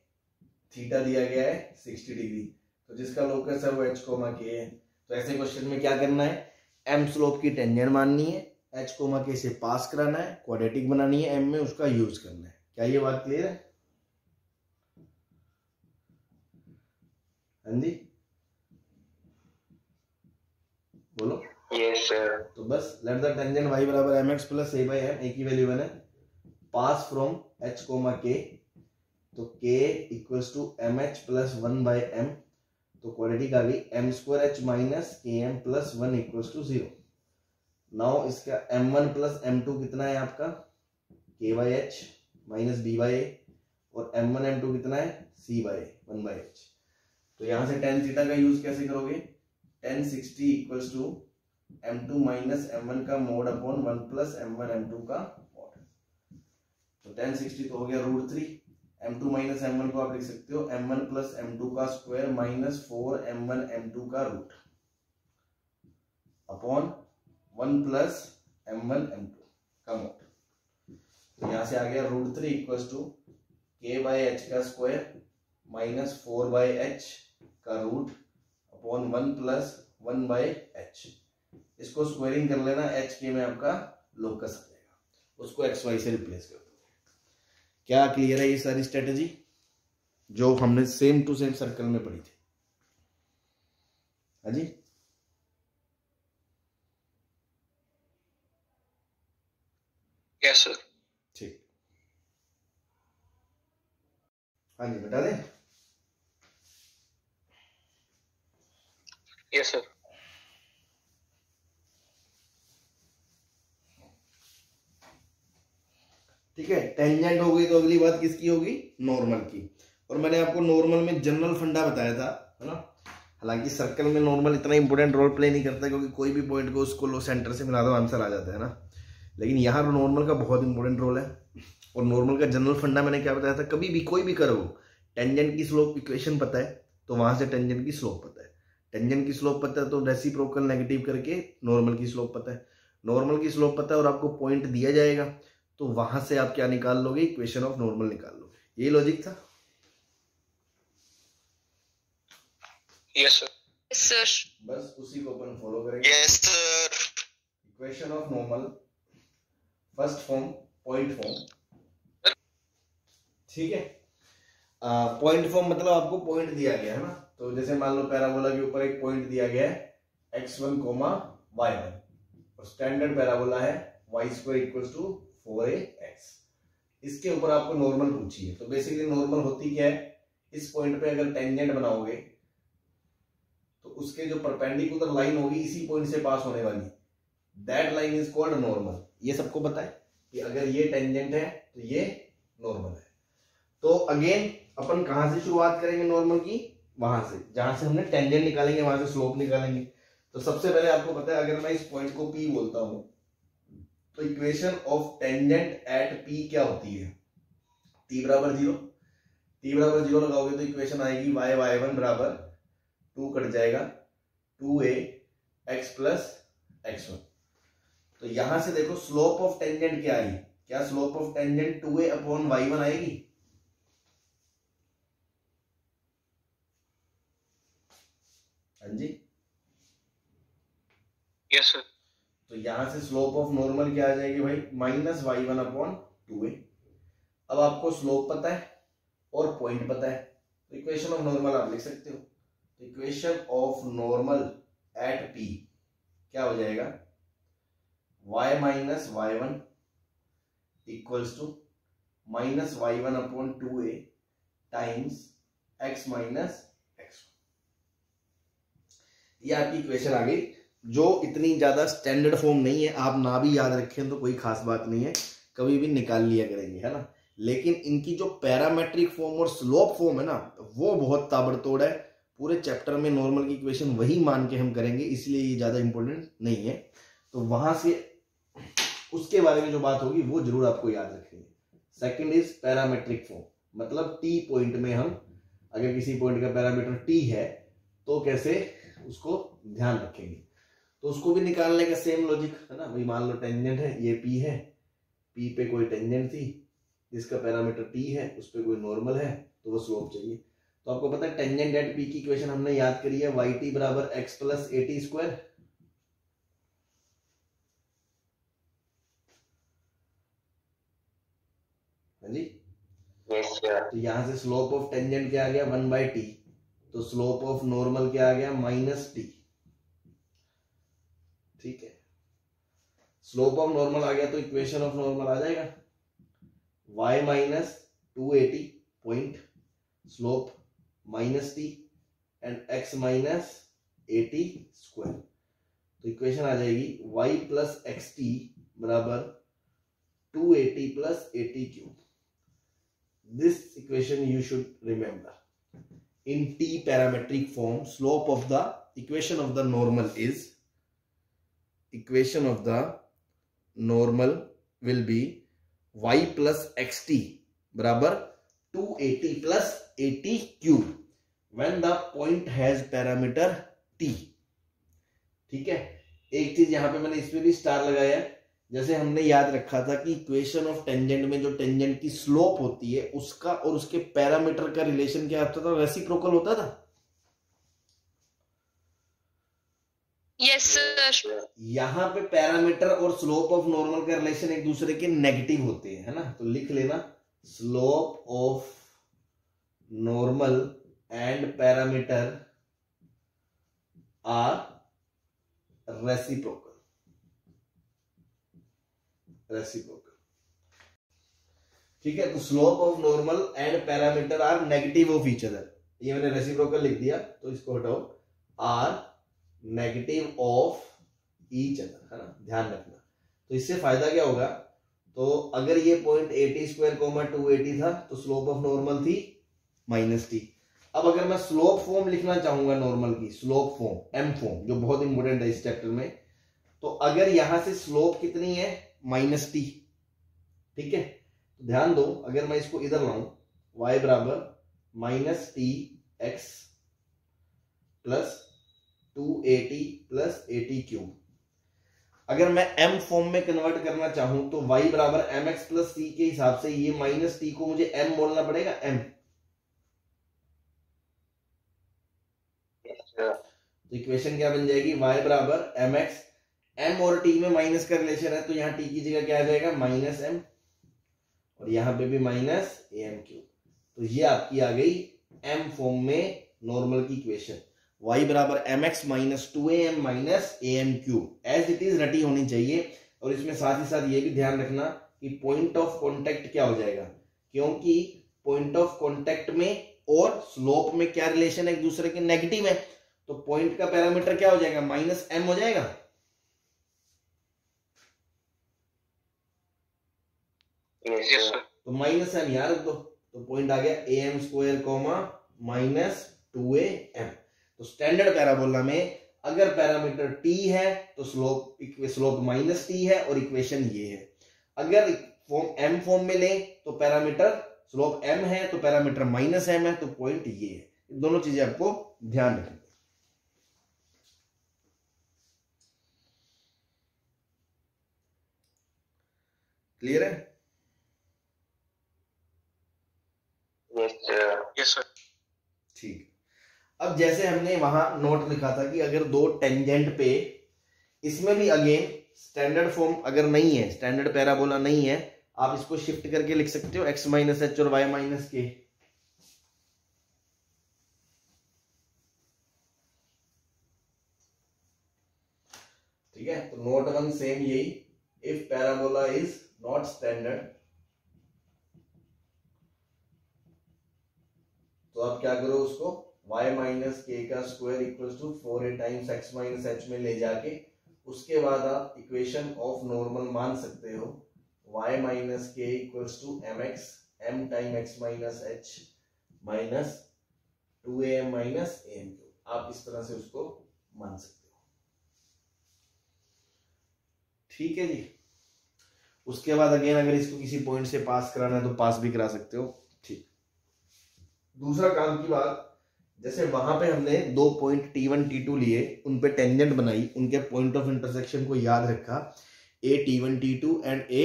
थीटा दिया गया है 60 डिग्री। तो जिसका लोकस है वो h, k है। तो ऐसे क्वेश्चन में क्या करना है, m स्लोप की टेंजेंट माननी है, h, k से पास कराना है, क्वाड्रेटिक बनानी है, m में उसका यूज करना है। क्या ये बात क्लियर है? हाँ जी बोलो।
Yes sir.
तो बस लेट द टेंजेंट y बराबर mx प्लस a/m, a की वैल्यू 1 है, पास फ्रॉम h, k, तो k equals to mh plus 1/m, तो क्वाड्रेटिक आ गई m² h minus km plus 1 equals to 0। Now इसका m1 प्लस m2 कितना है आपका k/h माइनस b/a, और m1 m2 कितना है c/a 1/h। तो यहां से tan थीटा का यूज कैसे करोगे, tan 60 equals to m2 minus m1 का mode upon 1 plus m1 m2 का मोड। तो tan 60 तो हो गया √3, m2 माइनस m1 को आप लिख सकते हो m1 प्लस m2 का स्क्वायर माइनस 4 m1 m2 का root upon 1 plus m1 m2 का मोड। तो यहां से आ गया √3 इक्वल्स टू k/h का स्क्वायर माइनस 4/h का रूट अपॉन 1 प्लस 1/h। इसको स्क्वायरिंग कर लेना, h के में आपका लोकस आ जाएगा, उसको xy से रिप्लेस कर दो। क्या क्लियर है ये सारी स्ट्रेटेजी जो हमने सेम टू सेम सर्कल में पढ़ी थी? हाँ जी,
यस सर।
ठीक, हाँ जी बता दें।
Yes sir.
ठीक है, टेंजेंट हो गई तो अगली बात किसकी होगी, नॉर्मल की। और मैंने आपको नॉर्मल में जनरल फंडा बताया था, है ना। हालांकि सर्कल में नॉर्मल इतना इंपॉर्टेंट रोल प्ले नहीं करता क्योंकि कोई भी पॉइंट को उसको सेंटर से मिला दो आंसर आ जाता है ना, लेकिन यहाँ नॉर्मल का बहुत इंपॉर्टेंट रोल है। और नॉर्मल का जनरल फंडा मैंने क्या बताया था, कभी भी कोई भी करो टेंजेंट की स्लोप इक्वेशन पता है तो वहां से टेंजेंट की स्लोप पता है, टेंजेंट की स्लोप पता है तो रेसिप्रोकल नेगेटिव करके नॉर्मल की स्लोप पता है। नॉर्मल की स्लोप पता है और आपको पॉइंट दिया जाएगा, तो वहां से आप क्या निकाल लोगे, इक्वेशन ऑफ नॉर्मल निकाल लोगे। ये लॉजिक था।
Yes sir.
सर।
बस उसी को अपन फॉलो करेंगे।
Yes sir.
Equation of normal first form point form, ठीक है। पॉइंट फॉर्म मतलब आपको पॉइंट दिया गया है ना, तो जैसे मान लो पैराबोला के ऊपर एक पॉइंट दिया गया है x1, y1 और स्टैंडर्ड पैराबोला है y² = 4ax। इसके ऊपर आपको नॉर्मल पूछी है। तो बेसिकली नॉर्मल होती क्या है, इस पॉइंट पे अगर टेंजेंट बनाओगे तो उसके जो परपेंडिकुलर लाइन होगी इसी पॉइंट से पास होने वाली, that line is called normal. ये सबको पता है कि अगर ये टेंजेंट है तो ये नॉर्मल है। तो अगेन अपन कहां से शुरुआत करेंगे नॉर्मल की, वहां से जहां से हमने टेंजेंट निकालेंगे वहां से स्लोप निकालेंगे। तो सबसे पहले आपको पता है, अगर मैं इस पॉइंट को P बोलता हूं तो equation of tangent at P क्या होती है, t बराबर 0। t बराबर 0 लगाओगे तो इक्वेशन आएगी y1 बराबर 2 कट जाएगा 2ax + x1। तो यहां से देखो स्लोप ऑफ टेंजेंट क्या आई, क्या स्लोप ऑफ टेंजेंट 2a/y1 आएगी। हाँ जी,
यस सर।
तो यहां से स्लोप ऑफ नॉर्मल क्या आ जाएगी भाई, -y1/2a। अब आपको स्लोप पता है और पॉइंट पता है, तो इक्वेशन ऑफ नॉर्मल आप लिख सकते हो। तो equation of normal at P क्या हो जाएगा, y - y1 = -y1/2a times x - x1। ये आपकी इक्वेशन आ गई, जो इतनी ज्यादा स्टैंडर्ड फॉर्म नहीं है, आप ना भी याद रखें तो कोई खास बात नहीं है, कभी भी निकाल लिया करेंगे, है ना। लेकिन इनकी जो पैरामेट्रिक फॉर्म और स्लोप फॉर्म है ना, वो बहुत ताबड़तोड़ है। पूरे चैप्टर में नॉर्मल की इक्वेशन वही मान के हम करेंगे, इसलिए ये ज्यादा इंपॉर्टेंट नहीं है। तो वहां से उसके बारे में जो बात होगी वो जरूर आपको याद रखेंगे। सेकंड इज पैरामेट्रिक फॉर्म, मतलब टी पॉइंट में हम अगर किसी पॉइंट का पैरामीटर टी है तो कैसे उसको ध्यान रखेंगे, तो उसको भी निकालने का सेम लॉजिक है ना भाई। मान लो टेंजेंट है, ये P है, P पे कोई टेंजेंट थी जिसका पैरामीटर T है, उस पे कोई नॉर्मल है, तो वो स्लोप चाहिए। तो आपको पता है टेंजेंट एट P की इक्वेशन हमने याद करी है, yt बराबर x + at²। हाँ जी,
यस सर।
तो यहां से स्लोप ऑफ टेंजेंट क्या आ गया, 1/t। तो स्लोप ऑफ नॉर्मल क्या आ गया, -t। ठीक है, स्लोप ऑफ नॉर्मल आ गया तो इक्वेशन ऑफ नॉर्मल आ जाएगा y - 2at point, slope -t and x - at²। तो इक्वेशन आ जाएगी y + xt बराबर 2at + at³। This equation you should remember. In T parametric form, slope of the equation of the normal will be y + xt बराबर 2at + at³ when the point has parameter t। ठीक है, एक चीज यहां पे मैंने इस पे भी स्टार लगाया है, जैसे हमने याद रखा था कि इक्वेशन ऑफ टेंजेंट में जो टेंजेंट की स्लोप होती है उसका और उसके पैरामीटर का रिलेशन क्या होता था, रेसिप्रोकल होता था।
Yes sir.
यहां पे पैरामीटर और स्लोप ऑफ नॉर्मल का रिलेशन एक दूसरे के नेगेटिव होते हैं, है ना। तो लिख लेना, slope of normal and parameter are reciprocal. ठीक है, तो slope of normal and parameter are negative of each other. ये मैंने रेसिप्रोकल लिख दिया, तो इसको हटाओ, are negative of each other, है ना, ध्यान रखना। तो इससे फायदा क्या होगा, तो अगर ये पॉइंट at² 280 था तो स्लोप ऑफ नॉर्मल थी -t। अब अगर मैं स्लोप फॉर्म लिखना चाहूंगा नॉर्मल की, स्लोप फॉर्म m फॉर्म जो बहुत इंपॉर्टेंट है इस चैप्टर में, तो अगर यहां से स्लोप कितनी है, -t। ठीक है, तो ध्यान दो, अगर मैं इसको इधर लाऊं, y बराबर -tx + 2at + at³। अगर मैं m फॉर्म में कन्वर्ट करना चाहूं तो y बराबर mx प्लस c के हिसाब से ये माइनस t को मुझे m बोलना पड़ेगा, m। तो इक्वेशन क्या बन जाएगी, y बराबर mx, m और t में माइनस का रिलेशन है तो यहाँ t की जगह क्या आ जाएगा, माइनस m, और यहाँ पे भी माइनस am क्यूब। तो ये आपकी आ गई m फॉर्म में नॉर्मल की इक्वेशन, y बराबर mx minus 2am minus am cube, as it is रटी होनी चाहिए। और इसमें साथ ही साथ ये भी ध्यान रखना कि पॉइंट ऑफ कांटेक्ट क्या हो जाएगा, क्योंकि पॉइंट ऑफ कांटेक्ट में और स्लोप में क्या रिलेशन है, एक दूसरे के नेगेटिव है, तो पॉइंट का पैरामीटर क्या हो जाएगा, माइनस m हो जाएगा। तो माइनस m यार रख दो, तो पॉइंट आ गया am square comma minus 2am। तो स्टैंडर्ड पैराबोला में अगर पैरामीटर t है तो स्लोप माइनस t है और इक्वेशन ये है। अगर m फॉर्म में ले तो पैरामीटर स्लोप m है तो पैरामीटर माइनस m है, तो पॉइंट ये है। दोनों चीजें आपको ध्यान रखनी। क्लियर है?
Yes sir.
ठीक। अब जैसे हमने वहां नोट लिखा था कि अगर दो टेंजेंट पे, इसमें भी अगेन स्टैंडर्ड फॉर्म अगर नहीं है, स्टैंडर्ड पैराबोला नहीं है, आप इसको शिफ्ट करके लिख सकते हो x माइनस एच और y माइनस के। ठीक है, तो नोट वन सेम यही, if parabola is not standard तो आप क्या करो, उसको y माइनस के का square equal to 4a times x minus h में ले जाके उसके बाद आप इक्वेशन ऑफ नॉर्मल मान सकते हो, y minus k equal to mx m time x minus h minus 2am minus am। आप इस तरह से उसको मान सकते हो। ठीक है जी। उसके बाद अगेन अगर इसको किसी पॉइंट से पास कराना है तो पास भी करा सकते हो। ठीक। दूसरा काम की बात, जैसे वहां पे हमने दो पॉइंट T1 T2 लिए, उन पे टेंजेंट बनाई, उनके पॉइंट ऑफ इंटरसेक्शन को याद रखा, a T1 T2 and a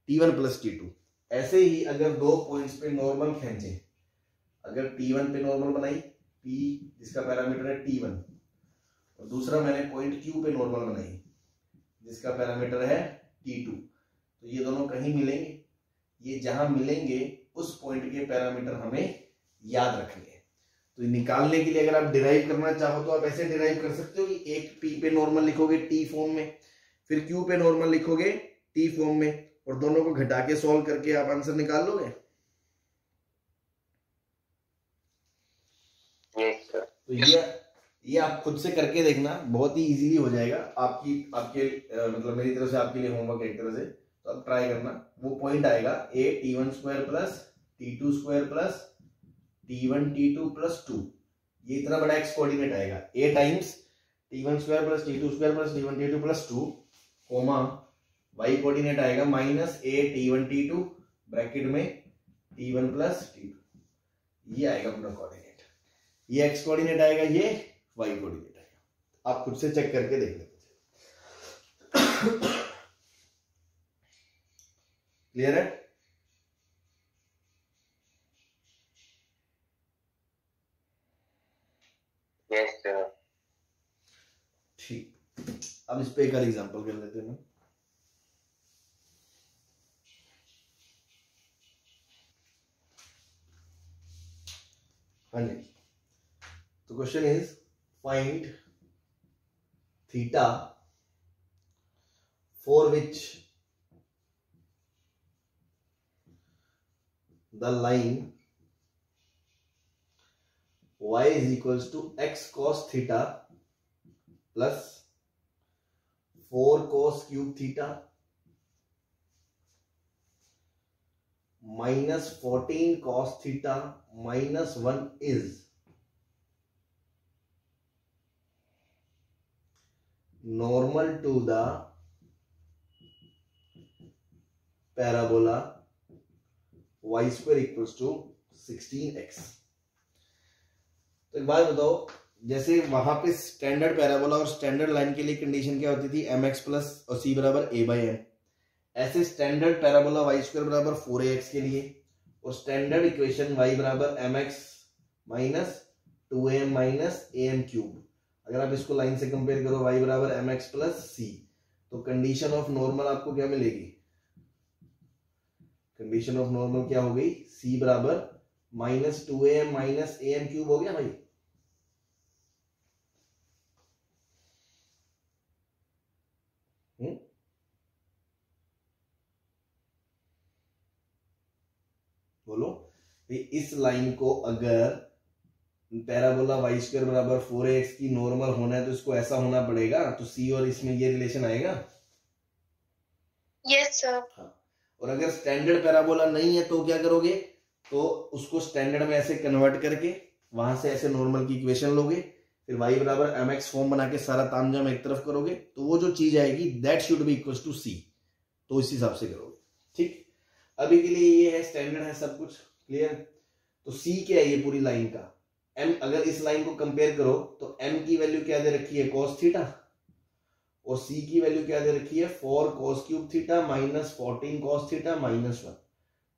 T1 plus T2। ऐसे ही अगर दो पॉइंट्स पे नॉर्मल खींचे, अगर T1 पे नॉर्मल बनाई, P जिसका पैरामीटर है T1, और दूसरा मैंने पॉइंट Q पे नॉर्मल बनाई जिसका पैरामीटर है T2, तो ये दोनों कहीं मिलेंगे, ये जहां मिलेंगे उस पॉइंट के पैरामीटर हमें याद रखने हैं। तो निकालने के लिए अगर आप डिराइव करना चाहो तो आप ऐसे डिराइव कर सकते हो कि एक P पे नॉर्मल लिखोगे T फॉर्म में, फिर Q पे नॉर्मल लिखोगे T फॉर्म में, और दोनों को घटा के सॉल्व करके आप आंसर निकाल लोगे। तो ये आप खुद से करके देखना, बहुत ही इजीली हो जाएगा। आपके मतलब मेरी तरफ से आपके लिए होमवर्क एक तरह से, तो आप ट्राई करना। वो पॉइंट आएगा a T1 square plus T2 square plus T1 T2 plus 2, ये इतना बड़ा एक्स कोऑर्डिनेट आएगा, a times T1 square plus T2 square plus T1 T2 plus 2, comma y coordinate आएगा minus a T1 T2 bracket में T1 plus T2, ये आएगा अपना coordinate. ये एक्स कोऑर्डिनेट आएगा, ये y कोऑर्डिनेट आएगा। आप खुद से चेक करके देख लेते। क्लियर है?
Yes sir.
ठीक, अब इस पे एक और एग्जांपल कर लेते हैं। हाँ जी, तो question is find theta for which the line y is equals to x cos theta plus 4 cos cube theta minus 14 cos theta minus 1 is normal to the parabola y square equals to 16x। तो एक बात बताओ, जैसे वहां पे standard parabola और standard line के लिए कंडीशन क्या होती थी, mx प्लस और c बराबर a/n। ऐसे स्टैंडर्ड पैराबोला वाई स्क्वायर बराबर 4ax के लिए और स्टैंडर्ड इक्वेशन y बराबर mx minus 2am minus am cube. अगर आप इसको लाइन से कंपेयर करो y बराबर mx प्लस c, तो कंडीशन ऑफ नॉर्मल आपको क्या मिलेगी, कंडीशन ऑफ नॉर्मल क्या हो गई, c बराबर minus 2am minus am cube हो गया भाई। बोलो, इस लाइन को अगर पैराबोला वाई स्क्वायर बराबर 4ax की नॉर्मल होना है तो इसको ऐसा होना पड़ेगा, तो c और इसमें ये रिलेशन आएगा।
Yes sir.
हाँ, और अगर स्टैंडर्ड पैराबोला नहीं है तो क्या करोगे, तो उसको स्टैंडर्ड में ऐसे कन्वर्ट करके वहां से ऐसे नॉर्मल की इक्वेशन लोगे, फिर y बराबर mx फॉर्म बना के सारा तामझाम एक तरफ करोगे, तो वो जो चीज आएगी that should be equal to c, तो इस हिसाब से करोगे। ठीक, अभी के लिए ये है, स्टैंडर्ड है, सब कुछ क्लियर। तो c क्या है, ये पूरी लाइन का m, अगर इस लाइन को कंपेयर करो तो m की वैल्यू क्या दे रखी है, cos थीटा, और c की वैल्यू क्या दे रखी है, 4 cos cube theta minus 14 cos theta minus 1।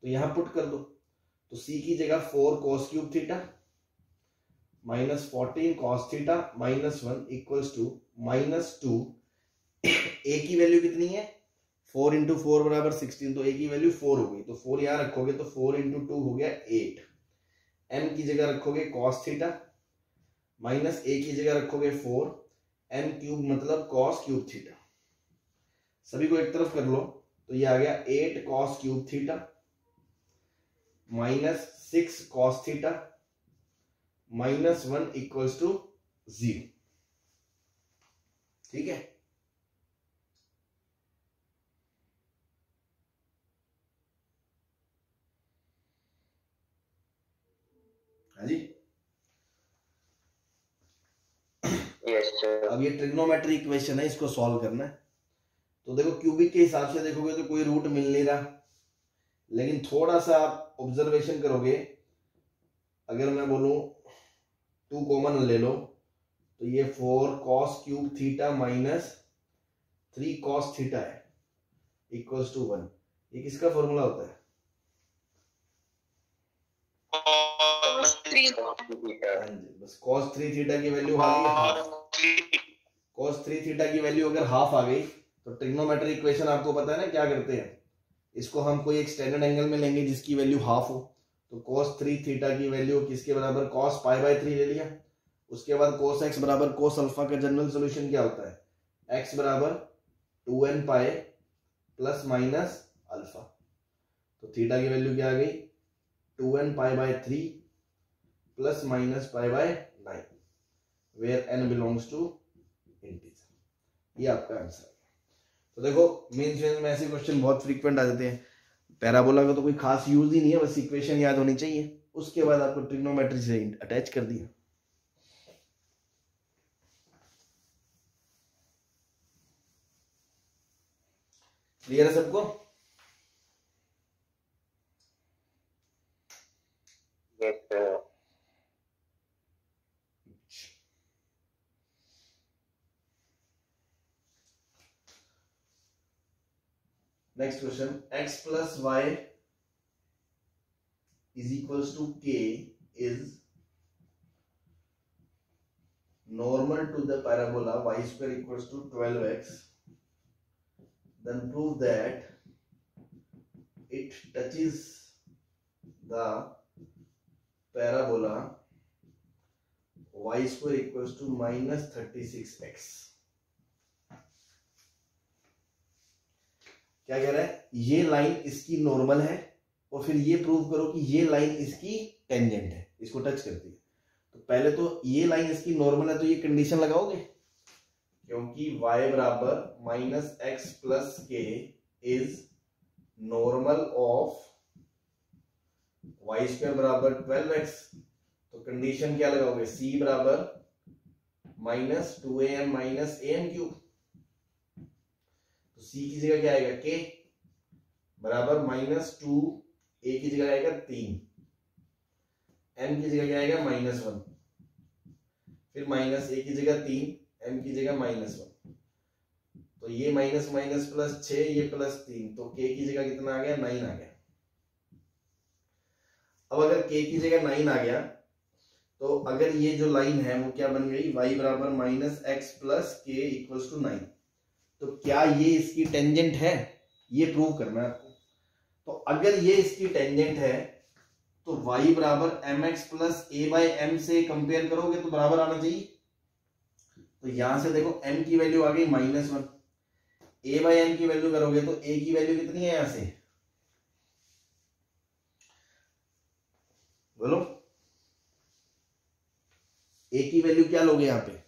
तो यहां पुट कर दो, तो c की जगह 4 cos cube theta minus 14 cos theta minus 1 equals to minus 2। a की वैल्यू कितनी है, 4 इंटू 4 बराबर 16, तो a की वैल्यू 4 हो गई, तो 4 यहां रखोगे तो 4 इंटू 2 हो गया 8। m की जगह रखोगे cos थीटा माइनस a की जगह रखोगे 4, m क्यूब मतलब cos क्यूब थीटा। सभी को एक तरफ कर लो, तो ये आ गया 8 cos cube theta minus 6 cos theta minus 1 equals to 0। ठीक है, हाँ जी।
Yes sir.
अब ये ट्रिग्नोमेट्री इक्वेशन है, इसको सॉल्व करना है। तो देखो क्यूबिक के हिसाब से देखोगे तो कोई रूट मिल नहीं रहा, लेकिन थोड़ा सा आप ऑब्जर्वेशन करोगे, अगर मैं बोलूं 2 कॉमन ले लो, तो ये 4 cos cube theta minus 3 cos theta है इक्वल्स टू 1। ये किसका फॉर्मूला होता है, हाँ जी, बस cos 3 थीटा की वैल्यू आ गई हाफ। cos 3 थीटा की वैल्यू अगर हाफ आ गई तो ट्रिग्नोमेट्री इक्वेशन आपको पता है ना क्या करते हैं, इसको हम कोई एक स्टैंडर्ड एंगल में लेंगे जिसकी वैल्यू हाफ हो, तो cos 3 थीटा की वैल्यू किसके बराबर, cos पाई बाय 3 ले लिया। उसके बाद cos x बराबर cos अल्फा का जनरल सॉल्यूशन क्या होता है, x बराबर 2n pi plus minus alpha. तो थीटा की वैल्यू क्या आ गई, 2n pi by 3 plus minus pi by 9, where n belongs to integer. ये आपका आंसर है। तो देखो मेंस में ऐसे क्वेश्चन बहुत फ्रीक्वेंट आ जाते हैं। पैराबोला का तो कोई खास यूज ही नहीं है, बस इक्वेशन याद होनी चाहिए, उसके बाद आपको ट्रिग्नोमेट्री से अटैच कर दिया। क्लियर है सबको?
Yes sir.
Next question, x plus y is equals to k इज normal to the parabola y square equals to 12x, then prove that it touches the parabola y square equals to minus 36x। क्या कह रहा है, ये line इसकी normal है और फिर ये प्रूव करो कि ये लाइन इसकी टेंजेंट है, इसको टच करती है। तो पहले तो ये लाइन इसकी नॉर्मल है, तो ये कंडीशन लगाओगे, क्योंकि y बराबर माइनस एक्स प्लस के is normal of y square बराबर 12x। तो कंडीशन क्या लगाओगे, c बराबर minus 2am minus am cube. तो c की जगह क्या आएगा, k बराबर माइनस 2, a की जगह आएगा 3, m की जगह क्या आएगा -1, फिर माइनस ए की जगह 3, m की जगह -1, तो ये माइनस माइनस प्लस 6, ये प्लस 3, तो k की जगह कितना आ गया, 9 आ गया। अब अगर k की जगह 9 आ गया तो अगर ये जो लाइन है वो क्या बन गई, y बराबर -x plus k equals to 9, तो क्या ये इसकी टेंजेंट है, ये प्रूव करना है आपको। तो अगर ये इसकी टेंजेंट है तो y बराबर mx plus a by m से कंपेयर करोगे तो बराबर आना चाहिए। तो यहां से देखो m की वैल्यू आ गई -1, a बाई m की वैल्यू करोगे तो a की वैल्यू कितनी है यहां से, बोलो a की वैल्यू क्या लोगे यहां पे,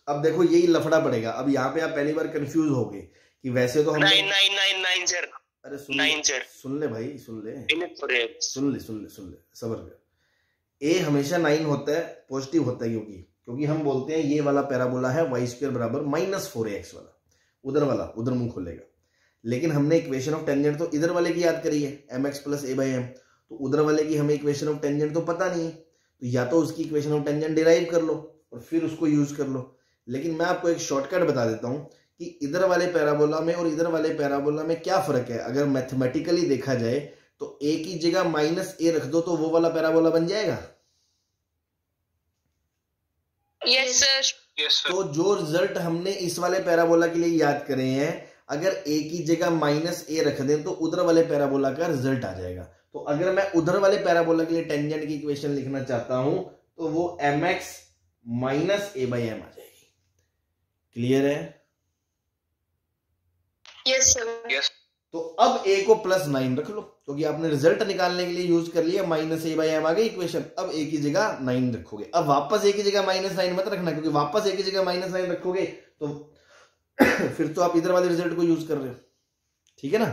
अब देखो यही लफड़ा पड़ेगा। अब यहाँ पे आप पहली बार कंफ्यूज हो गए कि वैसे तो हम
9 सर।
अरे सुन ले भाई, सुन ले सबर कर। ए हमेशा 9 होता है, पॉजिटिव होता है, क्योंकि हम बोलते हैं ये वाला पैराबोला है y² बराबर -4ax वाला, उधर मुंह खोलेगा। लेकिन हमने इक्वेशन ऑफ टेंजेंट तो इधर वाले की याद करी है, mx plus a by m, तो उधर वाले की हमें इक्वेशन ऑफ टेंजेंट तो पता नहीं है, तो या तो उसकी इक्वेशन ऑफ टेंजेंट डिराइव कर लो और फिर उसको यूज कर लो। लेकिन मैं आपको एक शॉर्टकट बता देता हूं कि इधर वाले पैराबोला में और इधर वाले पैराबोला में क्या फर्क है। अगर मैथमेटिकली देखा जाए तो a की जगह -a रख दो तो वो वाला पैराबोला बन जाएगा।
Yes sir.
तो जो रिजल्ट हमने इस वाले पैराबोला के लिए याद करे हैं, अगर a की जगह -a रख दें तो उधर वाले पैराबोला का रिजल्ट आ जाएगा। तो अगर मैं उधर वाले पैराबोला के लिए टेंजेंट की इक्वेशन लिखना चाहता हूं तो वो mx minus a by m आ जाएगी। क्लियर है?
Yes sir.
तो अब a को +9 रख लो, क्योंकि आपने रिजल्ट निकालने के लिए यूज कर लिया, -a बाई m आ गई इक्वेशन। अब a की जगह 9 रखोगे। अब वापस a की जगह -9 मत रखना, क्योंकि वापस a की जगह -9 रखोगे तो फिर तो आप इधर वाले रिजल्ट को यूज कर रहे हो। ठीक है ना?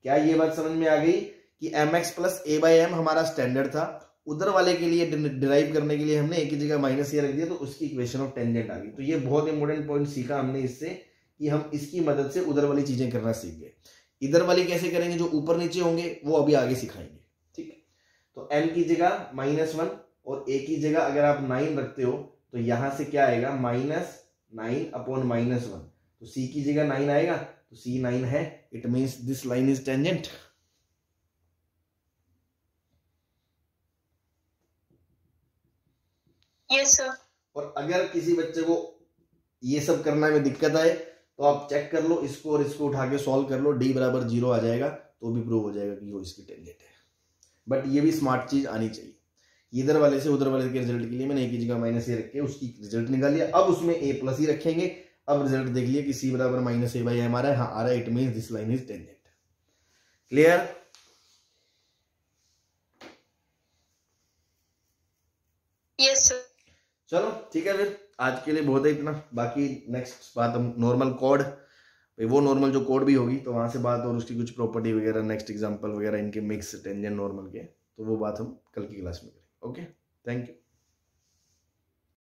क्या ये बात समझ में आ गई कि mx plus a by m हमारा स्टैंडर्ड था, उधर वाले के लिए डिराइव करने के लिए हमने a की जगह -a रख दिया, तो उसकी इक्वेशन ऑफ टेंजेंट आ गई। तो ये बहुत इंपॉर्टेंट पॉइंट सीखा हमने इससे कि हम इसकी मदद से उधर वाली चीजें करना सीख गए। इधर वाली कैसे करेंगे, जो ऊपर नीचे होंगे वो अभी आगे सिखाएंगे। ठीक है? तो m की जगह -1 और a की जगह अगर आप 9 रखते हो तो यहां से क्या आएगा, -9 अपॉन -1, तो c की जगह 9 आएगा, तो c 9 है, it means this line is tangent.
Yes sir.
और अगर किसी बच्चे को ये सब करने में दिक्कत आए तो आप चेक कर लो इसको और इसको उठा के सॉल्व कर लो, d बराबर 0 आ जाएगा तो भी प्रूव हो जाएगा कि वो इसकी टेंजेंट है। बट ये भी स्मार्ट चीज आनी चाहिए। इधर वाले से उधर वाले के रिजल्ट के लिए मैंने a की जगह -a रख के उसकी रिजल्ट निकाल लिया। अब उसमें a प्लस ही रखेंगे। अब रिजल्ट देख लिया कि c बराबर -a बाई m आ रहा है, हाँ आ रहा है, it means this line is tangent. Clear?
Yes sir.
चलो ठीक है, फिर आज के लिए बहुत है इतना। बाकी नेक्स्ट बात हम नॉर्मल कोड, वो नॉर्मल जो कोड भी होगी तो वहां से बात, और उसकी कुछ प्रॉपर्टी वगैरह, नेक्स्ट एग्जांपल वगैरह, इनके मिक्स टेंजेंट नॉर्मल के, तो वो बात हम कल की क्लास में करेंगे। Okay, thank you.